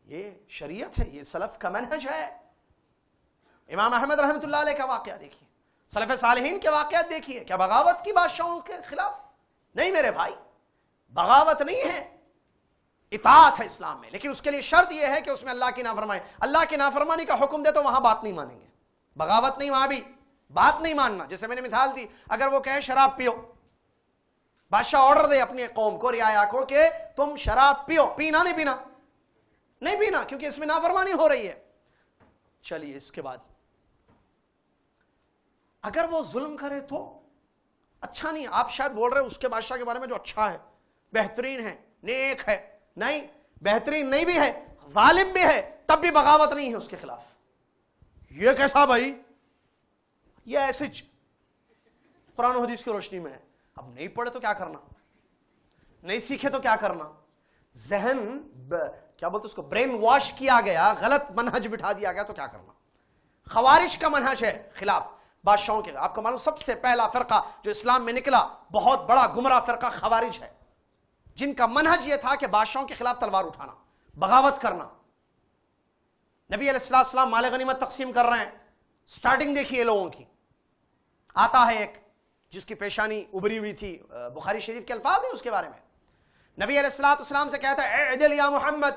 Speaker 1: یہ شریعت ہے، یہ سلف کا منہج ہے. امام احمد رحمۃ اللہ علیہ کا واقعہ دیکھیے، سلف صالحین کے واقعات دیکھیے. کیا بغاوت کی بادشاہوں کے خلاف؟ نہیں میرے بھائی، بغاوت نہیں ہے، اطاعت ہے اسلام میں. لیکن اس کے لیے شرط یہ ہے کہ اس میں اللہ کی نافرمانی، اللہ کی نافرمانی کا حکم دے تو وہاں بات نہیں مانیں گے. بغاوت نہیں، وہاں بھی بات نہیں ماننا. جیسے میں نے مثال دی، اگر وہ کہے شراب پیو، بادشاہ آرڈر دے اپنی قوم کو، رعایا کو، کہ تم شراب پیو، پینا نہیں پینا، نہیں پینا کیونکہ اس میں نافرمانی ہو رہی ہے. چلیے اس کے بعد اگر وہ ظلم کرے تو اچھا نہیں. آپ شاید بول رہے اس کے بادشاہ کے بارے میں جو اچھا ہے، بہترین ہے، نیک ہے. نہیں، بہترین نہیں بھی ہے، ظالم بھی ہے، تب بھی بغاوت نہیں ہے اس کے خلاف. یہ کیسا بھائی؟ یہ ایسے قرآن و حدیث کی روشنی میں ہے. اب نہیں پڑھے تو کیا کرنا، نہیں سیکھے تو کیا کرنا، ذہن کیا بولتے اس کو، برین واش کیا گیا، غلط منہج بٹھا دیا گیا تو کیا کرنا. خوارج کا منہج ہے خلاف بادشاہوں کے. آپ کو معلوم سب سے پہلا فرقہ جو اسلام میں نکلا، بہت بڑا گمراہ فرقہ خوارج ہے، جن کا منہج یہ تھا کہ بادشاہوں کے خلاف تلوار اٹھانا، بغاوت کرنا. نبی علیہ السلام مال غنیمت تقسیم کر رہے ہیں، سٹارٹنگ دیکھیے لوگوں کی. آتا ہے ایک جس کی پیشانی ابری ہوئی تھی, بخاری شریف کے الفاظ ہیں اس کے بارے میں. نبی علیہ الصلوۃ والسلام سے کہتا ہے اعدل یا محمد,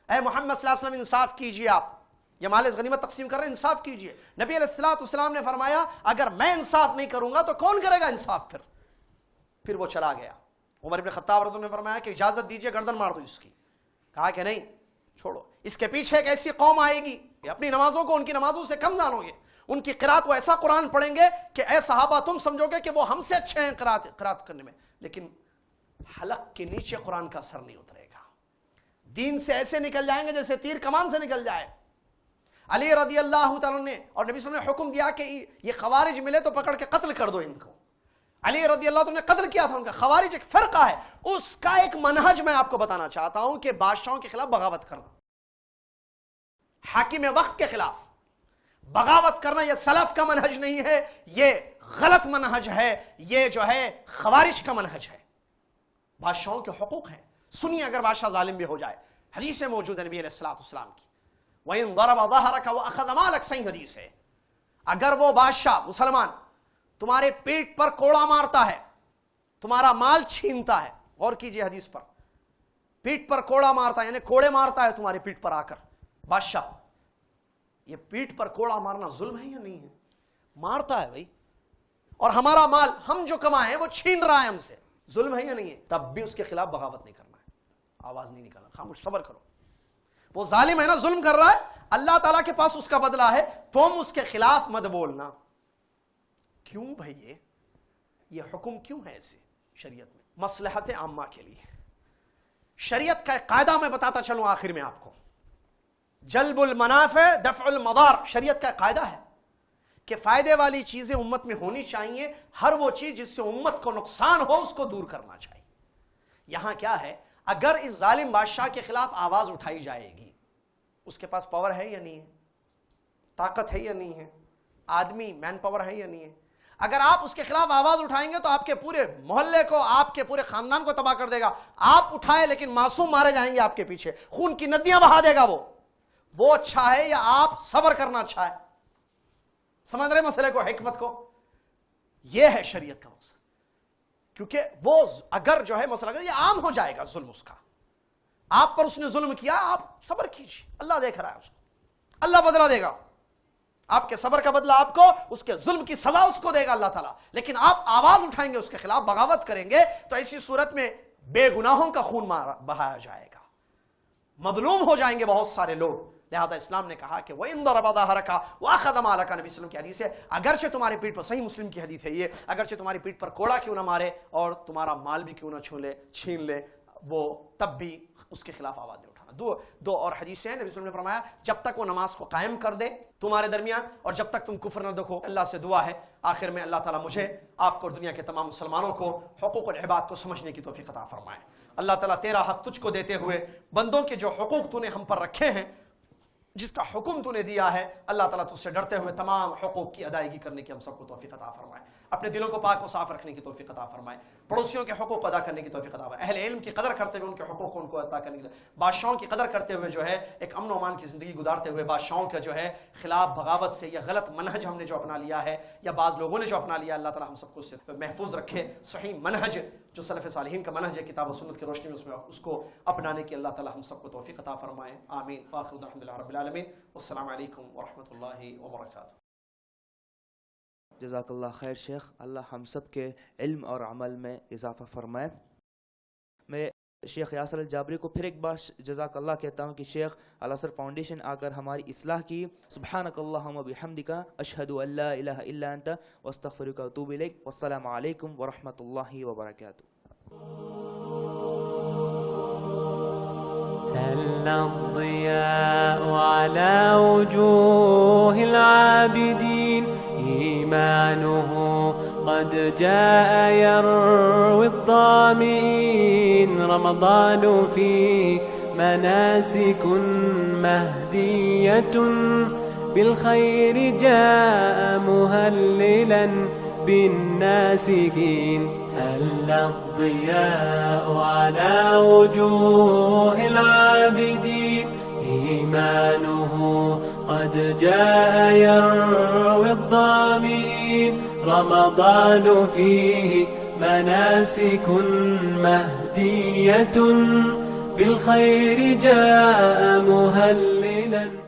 Speaker 1: اے محمد صلی اللہ علیہ وسلم انصاف کیجئے, آپ یہ مال غنیمت تقسیم کر رہے ہیں, انصاف کیجئے. نبی علیہ الصلوۃ والسلام نے فرمایا اگر میں انصاف نہیں کروں گا تو کون کرے گا انصاف؟ پھر وہ چلا گیا. عمر بن خطاب رضی اللہ عنہ نے فرمایا کہ اجازت دیجئے گردن مار دو اس کی. کہا کہ نہیں چھوڑو, اس کے پیچھے ایک ایسی قوم آئے گی اپنی نمازوں کو ان کی نمازوں سے کم جانو گے, ان کی قرات وہ ایسا قرآن پڑھیں گے کہ اے صحابہ تم سمجھو گے کہ وہ ہم سے اچھے ہیں قرات کرنے میں, لیکن حلق کے نیچے قرآن کا اثر نہیں اترے گا. دین سے ایسے نکل جائیں گے جیسے تیر کمان سے نکل جائے. علی رضی اللہ تعالیٰ نے اور نبی صلی اللہ علیہ وسلم نے حکم دیا کہ یہ خوارج ملے تو پکڑ کے قتل کر دو ان کو. علی رضی اللہ عنہ نے قتل کیا تھا ان کا. خوارج ایک فرقہ ہے, اس کا ایک منہج میں آپ کو بتانا چاہتا ہوں کہ بادشاہوں کے خلاف بغاوت کرنا, حاکم وقت کے خلاف بغاوت کرنا یہ سلف کا منہج نہیں ہے, یہ غلط منہج ہے, یہ جو ہے خوارج کا منہج ہے. بادشاہوں کے حقوق ہیں, سنیے اگر بادشاہ ظالم بھی ہو جائے, حدیث میں موجود ہے نبی علیہ الصلوۃ والسلام کی, وَإِن ضَرَبَ ظَهْرَكَ وَأَخَذَ مَالَكَ, صحیح حدیث ہے. اگر وہ بادشاہ مسلمان تمہارے پیٹ پر کوڑا مارتا ہے, تمہارا مال چھینتا ہے, غور کیجئے حدیث پر, پیٹ پر کوڑا مارتا ہے یعنی کوڑے مارتا ہے تمہارے پیٹ پر آ کر بادشاہ, یہ پیٹ پر کوڑا مارنا ظلم ہے یا نہیں ہے؟ مارتا ہے بھائی, اور ہمارا مال ہم جو کمائے ہیں وہ چھین رہا ہے ہم سے, ظلم ہے یا نہیں ہے؟ تب بھی اس کے خلاف بغاوت نہیں کرنا ہے, آواز نہیں نکالنا, خاموش صبر کرو. وہ ظالم ہے نا, ظلم کر رہا ہے, اللہ تعالیٰ کے پاس اس کا بدلہ ہے, تم اس کے خلاف مت بولنا. کیوں بھائی یہ حکم کیوں ہے ایسے شریعت میں؟ مصلحت عامہ کے لیے. شریعت کا ایک قاعدہ میں بتاتا چلوں آخر میں آپ کو, جلب المنافع دفع المضار. شریعت کا ایک قاعدہ ہے کہ فائدے والی چیزیں امت میں ہونی چاہیے, ہر وہ چیز جس سے امت کو نقصان ہو اس کو دور کرنا چاہیے. یہاں کیا ہے, اگر اس ظالم بادشاہ کے خلاف آواز اٹھائی جائے گی, اس کے پاس پاور ہے یا نہیں ہے, طاقت ہے یا نہیں ہے, آدمی مین پاور ہے یا نہیں ہے. اگر آپ اس کے خلاف آواز اٹھائیں گے تو آپ کے پورے محلے کو, آپ کے پورے خاندان کو تباہ کر دے گا. آپ اٹھائے لیکن معصوم مارے جائیں گے آپ کے پیچھے, خون کی ندیاں بہا دے گا. وہ اچھا ہے یا آپ صبر کرنا اچھا ہے؟ سمجھ رہے مسئلے کو, حکمت کو؟ یہ ہے شریعت کا مقصد. کیونکہ وہ اگر جو ہے مسئلہ اگر یہ عام ہو جائے گا ظلم اس کا, آپ پر اس نے ظلم کیا, آپ صبر کیجیے, اللہ دیکھ رہا ہے اس کو, اللہ بدلہ دے گا. آپ کے صبر کا بدلہ آپ کو, اس کے ظلم کی سزا اس کو دے گا اللہ تعالیٰ. لیکن آپ آواز اٹھائیں گے اس کے خلاف, بغاوت کریں گے, تو ایسی صورت میں بے گناہوں کا خون بہایا جائے گا, مظلوم ہو جائیں گے بہت سارے لوگ. لہذا اسلام نے کہا کہ وَإِن ضَرَبَ ظَهْرَكَ وَأَخَذَ مَالَكَ, نبی صلی اللہ علیہ وسلم کی حدیث ہے, اگرچہ تمہارے پیٹ پر, صحیح مسلم کی حدیث ہے یہ, اگرچہ تمہاری پیٹ پر کوڑا کیوں نہ مارے اور تمہارا مال بھی کیوں نہ چھین لے, وہ تب بھی اس کے خلاف آواز نہیں اٹھانا. دو اور حدیثیں ہیں, نبی صلی اللہ علیہ وسلم نے فرمایا جب تک وہ نماز کو قائم کر دے تمہارے درمیان, اور جب تک تم کفر نہ دیکھو. اللہ سے دعا ہے آخر میں اللہ تعالیٰ مجھے, آپ کو اور دنیا کے تمام مسلمانوں کو حقوق العباد کو سمجھنے کی توفیق عطا فرمائے. اللہ تعالیٰ تیرا حق تجھ کو دیتے ہوئے بندوں کے جو حقوق تو نے ہم پر رکھے ہیں, جس کا حکم تو نے دیا ہے, اللہ تعالیٰ تجھ سے ڈرتے ہوئے تمام حقوق کی ادائیگی کرنے کی ہم سب کو توفیق عطا فرمائے. اپنے دلوں کو پاک و صاف رکھنے کی توفیق عطا فرمائے. پڑوسیوں کے حقوق ادا کرنے کی توفیق عطا فرمائے. اہل علم کی قدر کرتے ہوئے ان کے حقوق کو ان کو ادا کرنے کی, بادشاہوں کی قدر کرتے ہوئے جو ہے ایک امن و امان کی زندگی گزارتے ہوئے بادشاہوں کا جو ہے خلاف بغاوت سے یا غلط منہج ہم نے جو اپنا لیا ہے یا بعض لوگوں نے جو اپنا لیا, اللہ تعالیٰ ہم سب کو اس سے محفوظ رکھے. صحیح منہج جو سلف صالحین کا منہج ہے کتاب و سنت کی روشنی میں اس کو اپنانے کی اللہ تعالیٰ ہم سب کو توفیق عطا فرمائے. آمین. وآخر الحمد للہ رب العالمین. والسلام علیکم ورحمۃ اللہ وبرکاتہ.
Speaker 2: جزاک اللہ خیر شیخ, اللہ ہم سب کے علم اور عمل میں اضافہ فرمائے. میں شیخ یاسر الجابری کو پھر ایک بار جزاک اللہ کہتا ہوں کہ شیخ الاسر فاؤنڈیشن آ کر ہماری اصلاح کی. سبحانک اللہم و بحمدک, اشہد ان لا الہ الا انت, واستغفرک و اتوب الیک. والسلام علیکم ورحمۃ اللہ وبرکاتہ.
Speaker 3: هل الضياء على وجوه العابدين, إيمانه قد جاء يروي الظامئين. رمضان فيه مناسك مهدية, بالخير جاء مهللا بالناسكين. هل الضياء على وجوه العابدين, إيمانه قد جاء يروي رمضان فيه مناسك مهدية بالخير جاء مهللا.